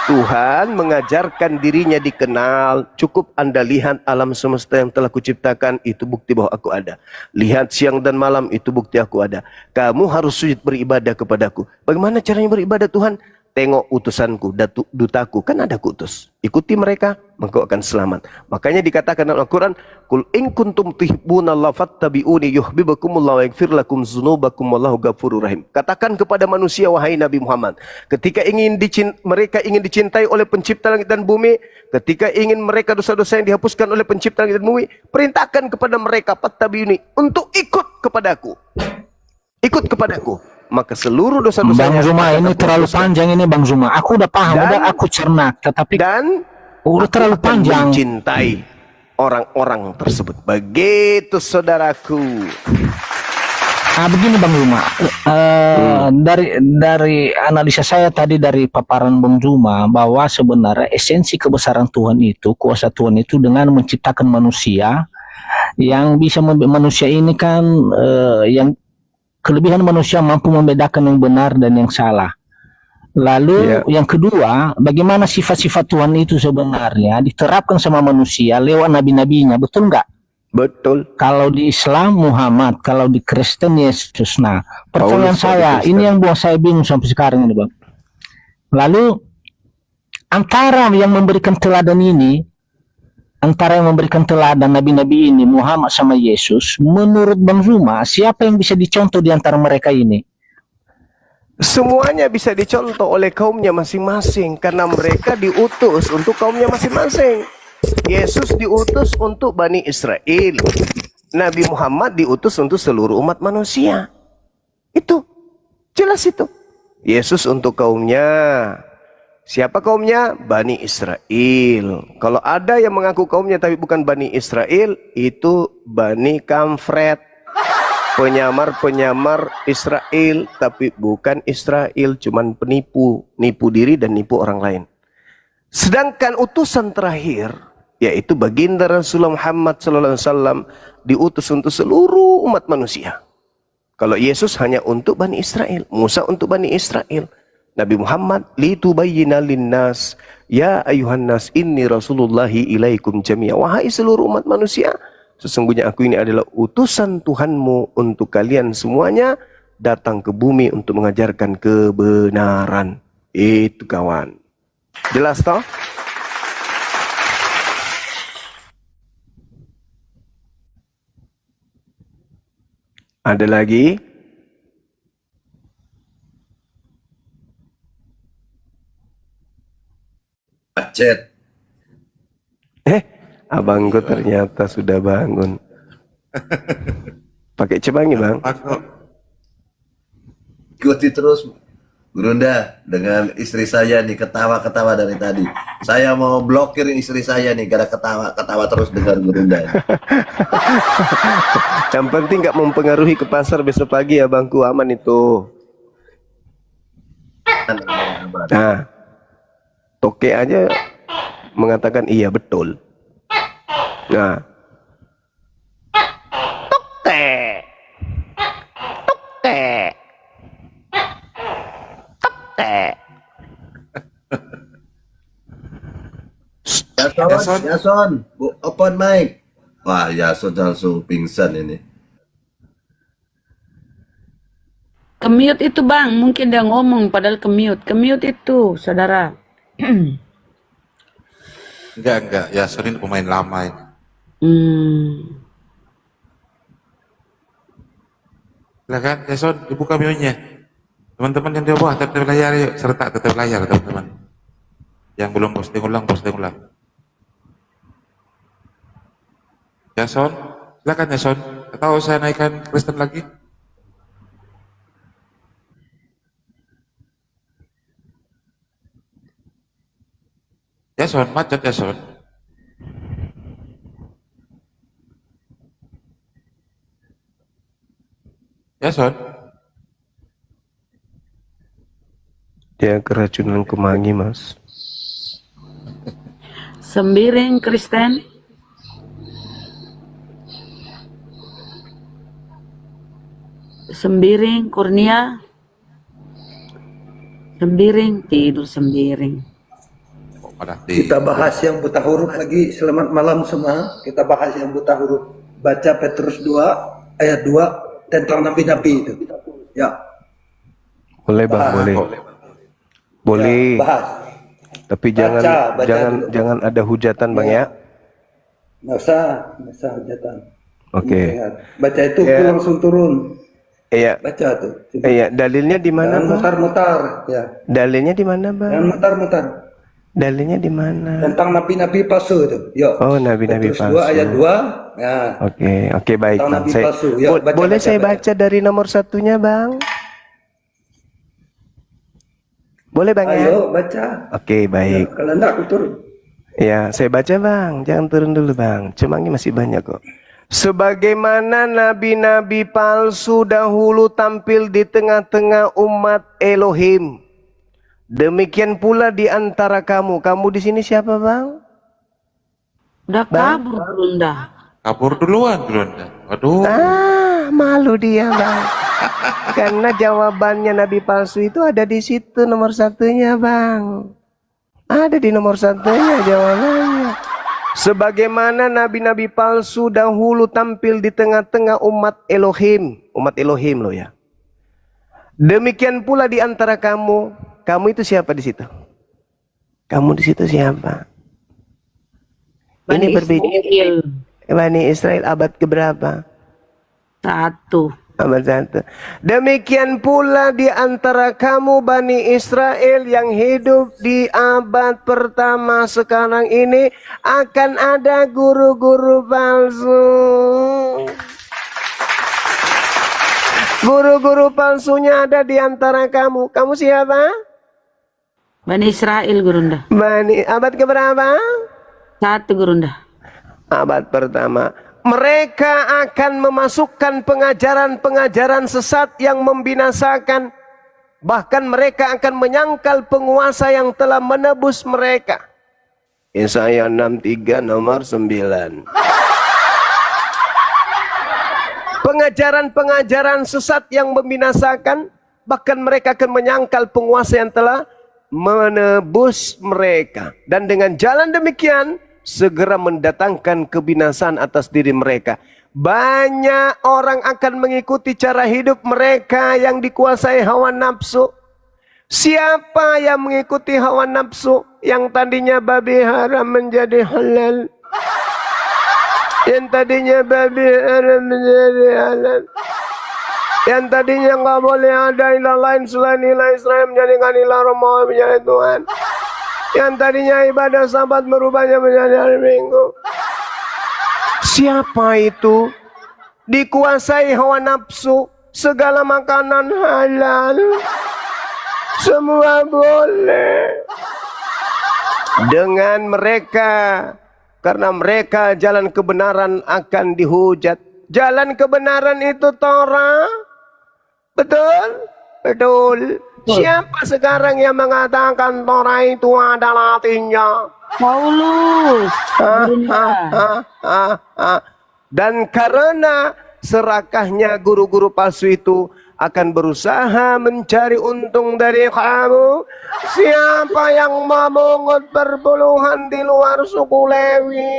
Tuhan mengajarkan dirinya dikenal. Cukup Anda lihat alam semesta yang telah kuciptakan, itu bukti bahwa aku ada. Lihat siang dan malam, itu bukti aku ada. Kamu harus sujud beribadah kepadaku. Bagaimana caranya beribadah Tuhan? Tengok utusanku, dutaku, kan ada kutus. Ikuti mereka, engkau akan selamat. Makanya dikatakan dalam Al-Quran, Qul in kuntum tuhibbunallaha fattabi'uni yuhibbukumullahu wa yaghfir lakum dzunubakum wallahu ghafurur rahim. Katakan kepada manusia, wahai Nabi Muhammad, ketika mereka ingin dicintai oleh pencipta langit dan bumi, ketika ingin mereka dosa-dosa yang dihapuskan oleh pencipta langit dan bumi, perintahkan kepada mereka fattabi'uni untuk ikut kepadaku. Ikut kepadaku. Maka seluruh dosa-dosa Bang Zuma ini terlalu panjang ini Bang Zuma. Aku udah paham, udah aku cernak, tetapi udah terlalu panjang. Mencintai orang-orang tersebut. Begitu saudaraku. Begini Bang Zuma, dari analisa saya tadi dari paparan Bang Zuma bahwa sebenarnya esensi kebesaran Tuhan itu, kuasa Tuhan itu dengan menciptakan manusia yang bisa manusia ini kan yang kelebihan manusia mampu membedakan yang benar dan yang salah. Lalu yang kedua, bagaimana sifat-sifat Tuhan itu sebenarnya diterapkan sama manusia lewat nabi-nabinya, betul nggak? Betul. Kalau di Islam Muhammad, kalau di Kristen Yesus. Nah, pertanyaan saya, ini yang buat saya bingung sampai sekarang ini Bang. Lalu antara yang memberikan teladan ini, antara yang memberikan teladan nabi-nabi ini, Muhammad sama Yesus, menurut Bang Zuma, siapa yang bisa dicontoh di antara mereka ini? Semuanya bisa dicontoh oleh kaumnya masing-masing, karena mereka diutus untuk kaumnya masing-masing. Yesus diutus untuk Bani Israel. Nabi Muhammad diutus untuk seluruh umat manusia. Itu, jelas itu. Yesus untuk kaumnya. Siapa kaumnya? Bani Israel. Kalau ada yang mengaku kaumnya tapi bukan Bani Israel, itu Bani Kamfret. Penyamar-penyamar Israel, tapi bukan Israel, cuman penipu. Nipu diri dan nipu orang lain. Sedangkan utusan terakhir, yaitu baginda Rasulullah Muhammad SAW, diutus untuk seluruh umat manusia. Kalau Yesus hanya untuk Bani Israel, Musa untuk Bani Israel. Nabi Muhammad litubayyina linnas ya ayuhan nas inni rasulullahi ilaikum jami'a. Wahai seluruh umat manusia, sesungguhnya aku ini adalah utusan Tuhanmu untuk kalian semuanya, datang ke bumi untuk mengajarkan kebenaran. Itu kawan. Jelas toh? Ada lagi? Acet. Abangku ternyata sudah bangun. Pakai cebangi bang. Ikuti terus Gurunda dengan istri saya nih ketawa-ketawa dari tadi. Saya mau blokir istri saya nih gara ketawa terus dengan Gurunda. Yang penting nggak mempengaruhi ke pasar besok pagi ya bangku, aman itu. Nah, Toke aja mengatakan iya betul. Nah, Toke, Yason, open mic. Wah, Yason langsung pingsan ini. Kemute itu bang, mungkin dia ngomong padahal kemute itu, saudara. Enggak, Yason ini pemain lama ini. Silakan Yason, dibuka mute-nya. Teman-teman yang di bawah tetap layar yuk, serta tetap layar teman-teman. Yang belum posting ulang. Yason, silakan Yason. Atau saya naikkan Kristen lagi? Son, macet ya Son. Ya Son. Dia keracunan kemangi, Mas. Sembiring Kristen. Sembiring Kurnia. Sembiring tidur sembiring. Kok pada di Kita bahas yang buta huruf lagi. Selamat malam semua. Kita bahas yang buta huruf. Baca Petrus 2 ayat 2 tentang nabi-nabi itu. Ya. Boleh, Bang, boleh. Boleh. Ya, bahas. Tapi Baca dulu. jangan ada hujatan, Bang, ya. Nggak usah hujatan. Oke. Baca itu Ya. langsung turun. Iya. Baca tuh. Iya, dalilnya di mana, Jangan Bang? mutar-mutar. Ya. Dalilnya di mana, Bang? Jangan mutar-mutar. Dalilnya di mana? Tentang nabi-nabi palsu itu. Yuk. Oh, nabi-nabi Petrus palsu. 2 ayat 2. Ya. Oke, baik, Tentang Bang. nabi palsu. Yuk, baca, Boleh baca, saya baca. baca dari nomor satunya, Bang? Boleh, Bang, ya? Ayo baca. Oke, baik. Ya, kalau enggak aku turun. Ya, saya baca, Bang. Jangan turun dulu, Bang. Cemangnya masih banyak kok. Sebagaimana nabi-nabi palsu dahulu tampil di tengah-tengah umat Elohim, demikian pula di antara kamu. Kamu di sini siapa, Bang? Udah kabur Bunda. kabur duluan. Aduh. Ah, malu dia, Bang. Karena jawabannya nabi palsu itu ada di situ nomor satunya, Bang. Ada di nomor satunya jawabannya. Sebagaimana nabi-nabi palsu dahulu tampil di tengah-tengah umat Elohim. Umat Elohim loh ya. Demikian pula di antara kamu. Kamu itu siapa di situ? Kamu di situ siapa? Bani Ini berbeda. Israel. Bani Israel abad keberapa? 1. Abad 1. Demikian pula di antara kamu Bani Israel yang hidup di abad pertama sekarang ini akan ada guru-guru palsu. Guru-guru palsunya ada di antara kamu. Kamu siapa? Bani Israel Gurunda. Bani abad keberapa? 1 Gurunda. Abad pertama. Mereka akan memasukkan pengajaran-pengajaran sesat yang membinasakan. Bahkan mereka akan menyangkal penguasa yang telah menebus mereka. Yesaya 63 nomor 9. Pengajaran-pengajaran sesat yang membinasakan. Bahkan mereka akan menyangkal penguasa yang telah menebus mereka. Dan dengan jalan demikian segera mendatangkan kebinasaan atas diri mereka. Banyak orang akan mengikuti cara hidup mereka yang dikuasai hawa nafsu. Siapa yang mengikuti hawa nafsu? Yang tadinya babi haram menjadi halal. Yang tadinya babi haram menjadi halal. Yang tadinya nggak boleh ada ilah lain selain ilah Israel menjadikan ilah Romawi menjadi Tuhan. Yang tadinya ibadah sabat merubahnya menjadi hari Minggu. Siapa itu? Dikuasai hawa nafsu. Segala makanan halal. Semua boleh. Dengan mereka. Karena mereka jalan kebenaran akan dihujat. Jalan kebenaran itu Torah. Betul? Betul. Siapa sekarang yang mengatakan Torah itu adalah artinya? Paulus. Dan karena serakahnya guru-guru palsu itu akan berusaha mencari untung dari kamu. Siapa yang memungut perpuluhan di luar suku Lewi?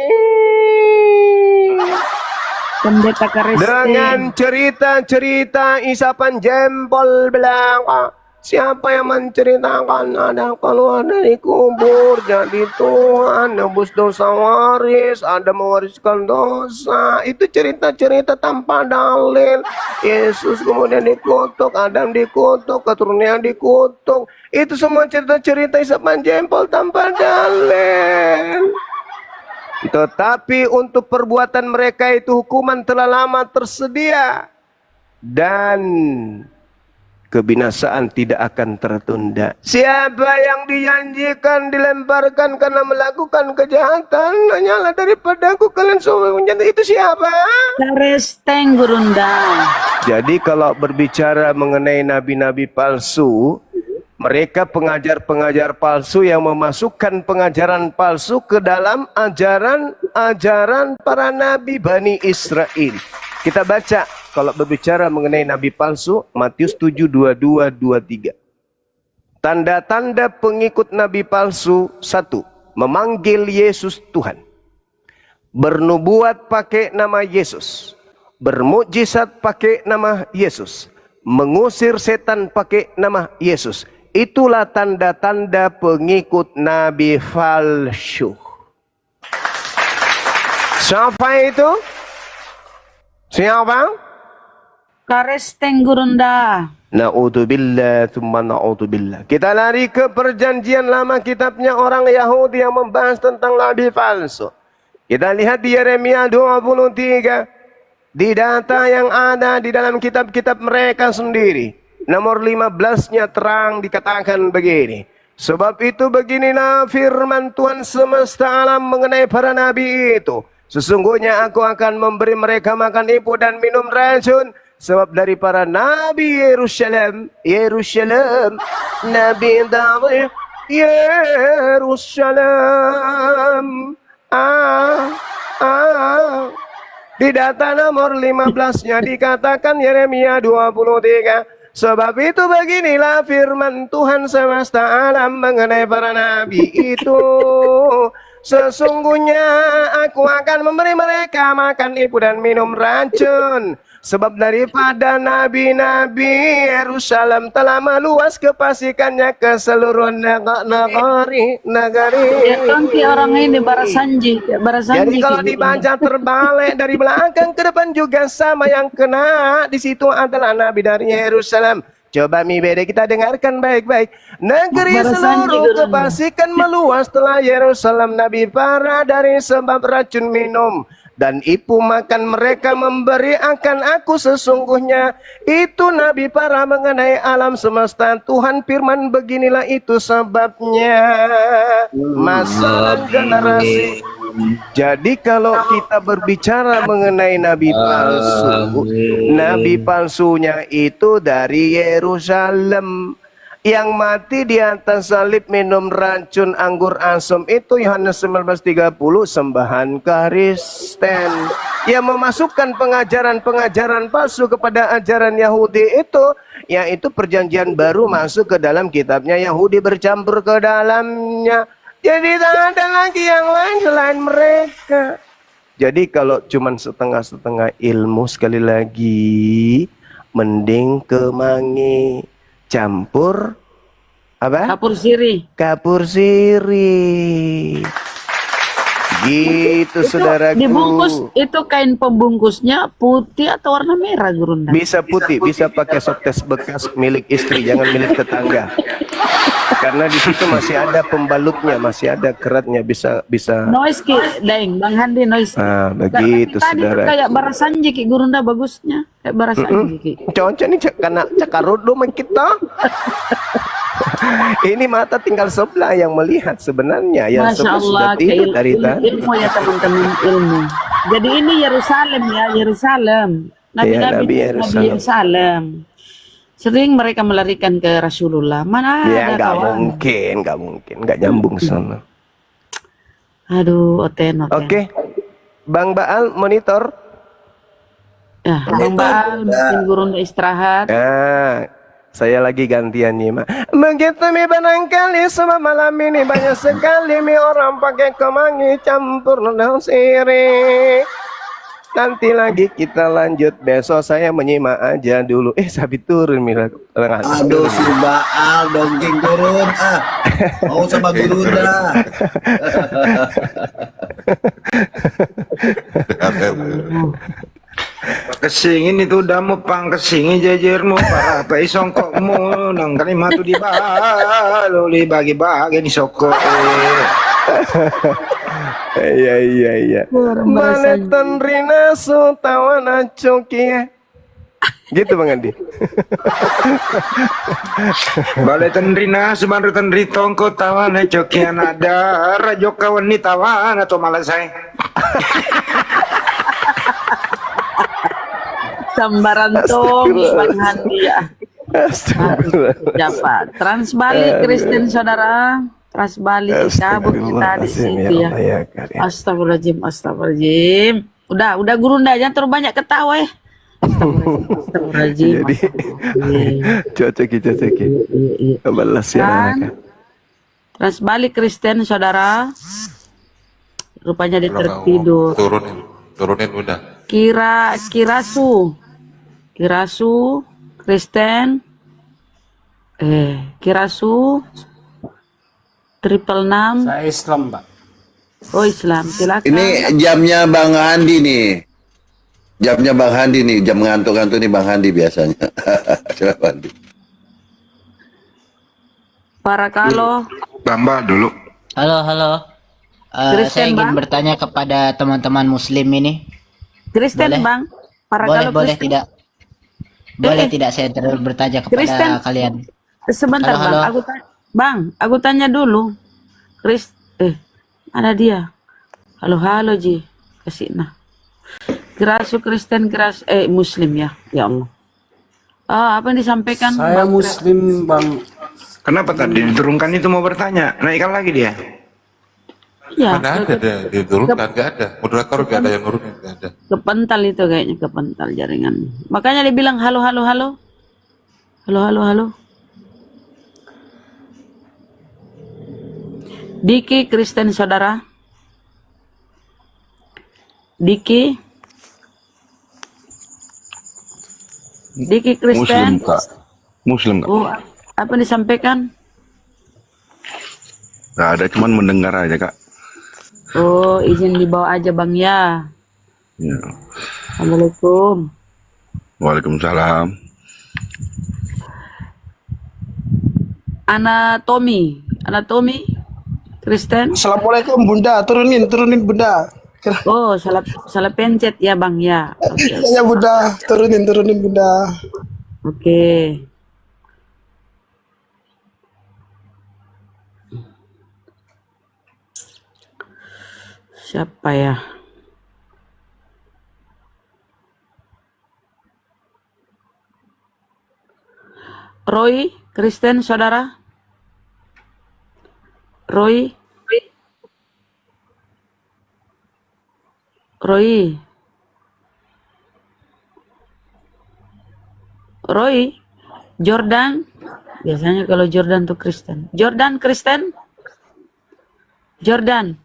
Pendeta Kristen. Dengan cerita-cerita isapan jempol belaka. Siapa yang menceritakan ada keluar dari kubur jadi Tuhan, nebus dosa waris, ada mewariskan dosa. Itu cerita-cerita tanpa dalil. Yesus kemudian dikutuk, Adam dikutuk, keturunannya dikutuk. Itu semua cerita-cerita isapan jempol tanpa dalil. Tetapi untuk perbuatan mereka itu hukuman telah lama tersedia. Dan kebinasaan tidak akan tertunda. Siapa yang dijanjikan dilemparkan karena melakukan kejahatan, hanyalah daripadaku kalian semua menjadi itu siapa? Karesteng Gurunda. Jadi kalau berbicara mengenai nabi-nabi palsu, mereka pengajar-pengajar palsu yang memasukkan pengajaran palsu ke dalam ajaran para nabi Bani Israel. Kita baca kalau berbicara mengenai nabi palsu, Matius 7:22-23. Tanda-tanda pengikut nabi palsu: 1. Memanggil Yesus Tuhan, bernubuat pakai nama Yesus, bermukjizat pakai nama Yesus, mengusir setan pakai nama Yesus. Itulah tanda-tanda pengikut nabi palsu. Siapa itu? Siapa? Karesteng Gurunda. Na'udzubillah, thumma na'udzubillah. Kita lari ke perjanjian lama, kitabnya orang Yahudi yang membahas tentang nabi palsu. Kita lihat di Yeremia 23. Di data yang ada di dalam kitab-kitab mereka sendiri. Nomor 15-nya terang dikatakan begini. Sebab itu beginilah firman Tuhan semesta alam mengenai para nabi itu. Sesungguhnya aku akan memberi mereka makan ibu dan minum racun. Sebab dari para nabi Yerusalem, Nabi Dawud, Yerusalem. Di data nomor 15-nya dikatakan Yeremia 23. Sebab itu beginilah firman Tuhan semesta alam mengenai para nabi itu. Sesungguhnya aku akan memberi mereka makan ibu dan minum racun. Sebab daripada nabi-nabi Yerusalem telah meluas kefasikannya ke seluruh negeri. Ya nanti orang ini Barasanji. Jadi kalau dibaca terbalik dari belakang ke depan juga sama, yang kena di situ adalah nabi dari Yerusalem. Coba beda kita dengarkan baik-baik. Negeri seluruh kefasikan meluas telah Yerusalem nabi para dari sebab racun minum. Dan ibu makan mereka memberi akan aku, sesungguhnya itu nabi para mengenai alam semesta. Tuhan firman beginilah itu sebabnya. Masalah generasi. Jadi kalau kita berbicara mengenai nabi palsu, nabi palsunya itu dari Yerusalem. Yang mati di atas salib minum racun anggur asam itu Yohanes 19:30, sembahan Kristen. Yang memasukkan pengajaran-pengajaran palsu kepada ajaran Yahudi itu, yaitu perjanjian baru masuk ke dalam kitabnya Yahudi, bercampur ke dalamnya. Jadi tak ada lagi yang lain selain mereka. Jadi kalau cuman setengah-setengah ilmu, sekali lagi mending kemangi campur apa? Kapur siri. Gitu saudaraku. Dibungkus itu kain pembungkusnya putih atau warna merah, Gurunda? Bisa putih, bisa pakai softest bekas milik istri, jangan milik tetangga. Karena di situ masih ada pembalutnya, masih ada keratnya, bisa. Noise ki, Daeng, Bang Handi noise. Ah, begitu saudara. Tadi kayak Barasanji ki, Gurunda bagusnya kayak Barasanji ki. Cocok nih karena cakarudo sama kita. Ini mata tinggal sebelah yang melihat sebenarnya, yang Masya Allah, sudah tidur dari tadi. ilmu ya teman-teman, ilmu. Jadi ini Yerusalem ya, Yerusalem. Nabi-nabi Yerusalem. Sering mereka melarikan ke Rasulullah. Mana ya, ada nggak mungkin, nggak nyambung sana. Aduh, Oten. Oke, Bang Baal monitor. Ya, Bang Baal, mungkin Gurunda istirahat. Saya lagi gantian nih, Mak. Begitu barangkali sebab malam ini banyak sekali orang pakai kemangi campur daun sirih. Nanti lagi kita lanjut, besok saya menyimak aja dulu. Sabi turun mila. Aduh, si Baal dongking turun mau sama Gurunda. Kesingin itu udah mau pang kesingin jajarmu para apa isongkokmu nang kalimat tu di balo li bagi-bagi ni sokok. Iya. Maletan rina so tawana coki. Gitu Bang Andi. Balai tendrina suman tendri tongko tawan cokian ada rajo kawan ni tawan atau malah saya. Sambaran tong Bang Handi ya. Siapa? Transbali Kristen saudara. Transbali cabut kita di situ ya. Astagfirullahaladzim, astagfirullahaladzim. Udah Gurunda jangan terlalu banyak ketawa ya. Astagfirullahaladzim. Jadi cocok. Balas ya. Transbali Kristen saudara. Rupanya dia tertidur. Turunin udah. Kirasu Kristen. Kirasu 666. Saya Islam, Pak. Oh Islam, silakan. Ini jamnya Bang Handi nih. Jamnya Bang Handi nih, jam ngantuk-ngantuk nih Bang Handi biasanya. Silakan. Para kalau Bamba dulu. Halo. Saya ingin bertanya kepada teman-teman Muslim ini. Kristen Boleh? Bang. Para Boleh, kalau boleh Kristen. tidak? Boleh tidak saya bertanya kepada Kristen. kalian? Sebentar Halo, Bang. Aku tanya dulu. Ada dia. Halo Ji. Kasih nah. Kirasu Kristen Muslim ya. Ya Allah. Apa yang disampaikan? Saya Muslim, Bang. Kenapa tadi diturunkan itu mau bertanya? Naikkan lagi dia. Ya. Mana ada diturunkan, nggak ada. Moderator nggak ada yang nurunin, nggak ada. Kepental itu kayaknya, kepental jaringan. Makanya dia bilang halo. Halo. Diki Kristen saudara. Diki Kristen. Muslim Kak. Oh, apa yang disampaikan? Nggak ada, cuman mendengar aja Kak. Oh, izin dibawa aja Bang ya. Ya. Assalamualaikum. Waalaikumsalam. Anatomi Kristen. Assalamualaikum Bunda, turunin Bunda. Oh, salah pencet ya Bang ya. Okay. Ya Bunda, turunin Bunda. Oke. Siapa ya? Roy, Kristen saudara. Roy. Jordan. Biasanya kalau Jordan tuh Kristen. Jordan Kristen. Jordan.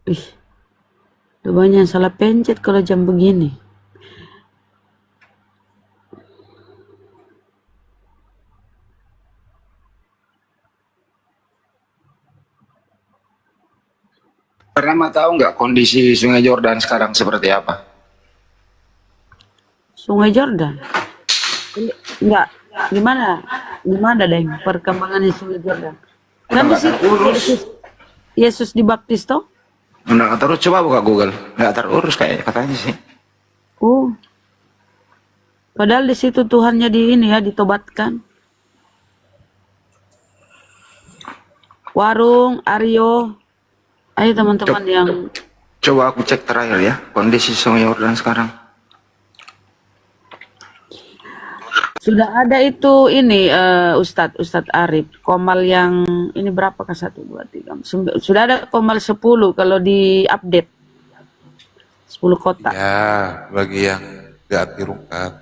Ih. Udah banyak yang salah pencet kalau jam begini. Pernah tahu nggak kondisi Sungai Jordan sekarang seperti apa? Sungai Jordan? Enggak. Gimana Deng perkembangannya Sungai Jordan? Kan di situ Yesus dibaptis toh? Nggak terus, coba buka Google. Nggak terurus kayak katanya sih. Oh. Padahal di situ Tuhannya ditobatkan. Warung Aryo. Ayo teman-teman yang Coba aku cek terakhir ya kondisi Sungai Yordan sekarang. sudah ada itu ini Ustadz Arif Komal yang ini berapakah 1, 2, 3 sudah ada Komal 10 kalau di update 10 kota. Ya, bagi yang nggak anti rungkat.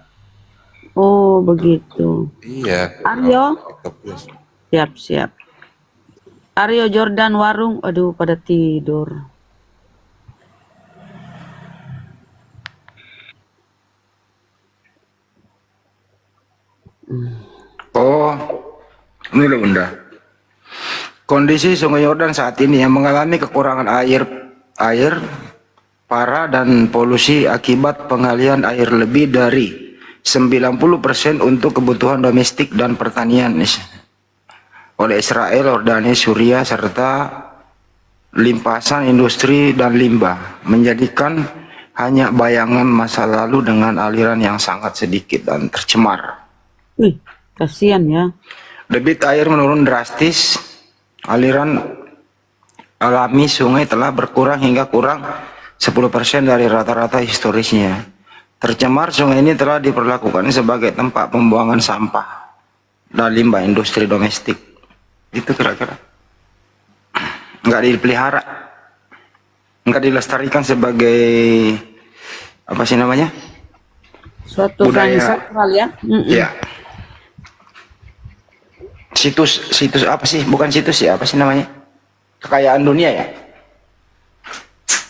Oh begitu. Iya. Aryo. Siap. Aryo Jordan Warung, aduh pada tidur. Oh, ini loh Bunda. Kondisi Sungai Yordan saat ini yang mengalami kekurangan air parah dan polusi akibat pengalian air lebih dari 90% untuk kebutuhan domestik dan pertanian oleh Israel, Yordania, Suriah, serta limpasan industri dan limbah, menjadikan hanya bayangan masa lalu dengan aliran yang sangat sedikit dan tercemar. Wih, kasihan ya. Debit air menurun drastis, aliran alami sungai telah berkurang hingga kurang 10% dari rata-rata historisnya. Tercemar sungai ini telah diperlakukan sebagai tempat pembuangan sampah dan limbah industri domestik. Itu kira-kira. Nggak dipelihara, nggak dilestarikan sebagai apa sih namanya? Suatu Budaya. sakral ya. Ya. Situs apa sih? Bukan situs ya, apa sih namanya? Kekayaan dunia ya?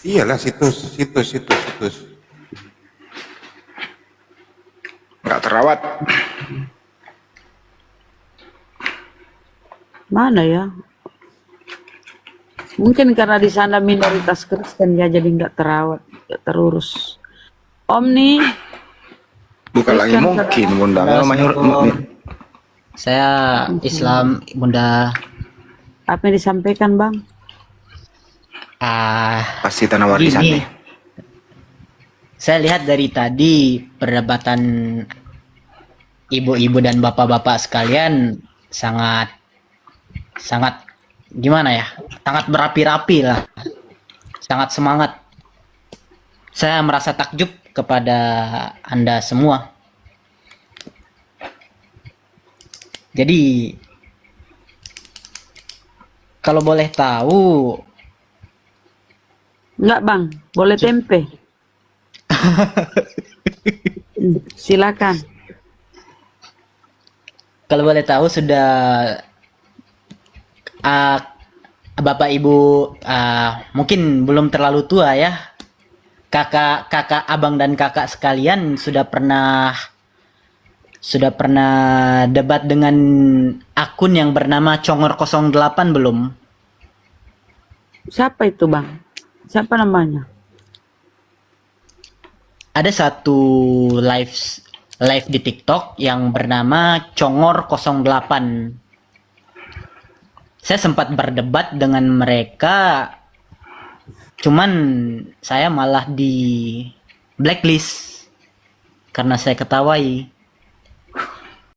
Iyalah situs. Nggak terawat. Mana ya? Mungkin karena di sana minoritas Kristen ya, jadi nggak terawat, nggak terurus. Om nih, Bukan lagi mungkin, Bunda. Kalau Saya Islam, Bunda. apa yang disampaikan Bang? Pasti tanah warisan Gini, nih. saya lihat dari tadi perdebatan ibu-ibu dan bapak-bapak sekalian sangat gimana ya? Sangat berapi-rapi lah. Sangat semangat. Saya merasa takjub kepada Anda semua. Jadi kalau boleh tahu, Enggak Bang, boleh tempe. Silakan. kalau boleh tahu sudah Bapak Ibu mungkin belum terlalu tua ya. Kakak, abang dan kakak sekalian sudah pernah debat dengan akun yang bernama Congor 08 belum? Siapa itu Bang? Siapa namanya? Ada satu live di TikTok yang bernama Congor 08. Saya sempat berdebat dengan mereka, cuman saya malah di blacklist karena saya ketawai.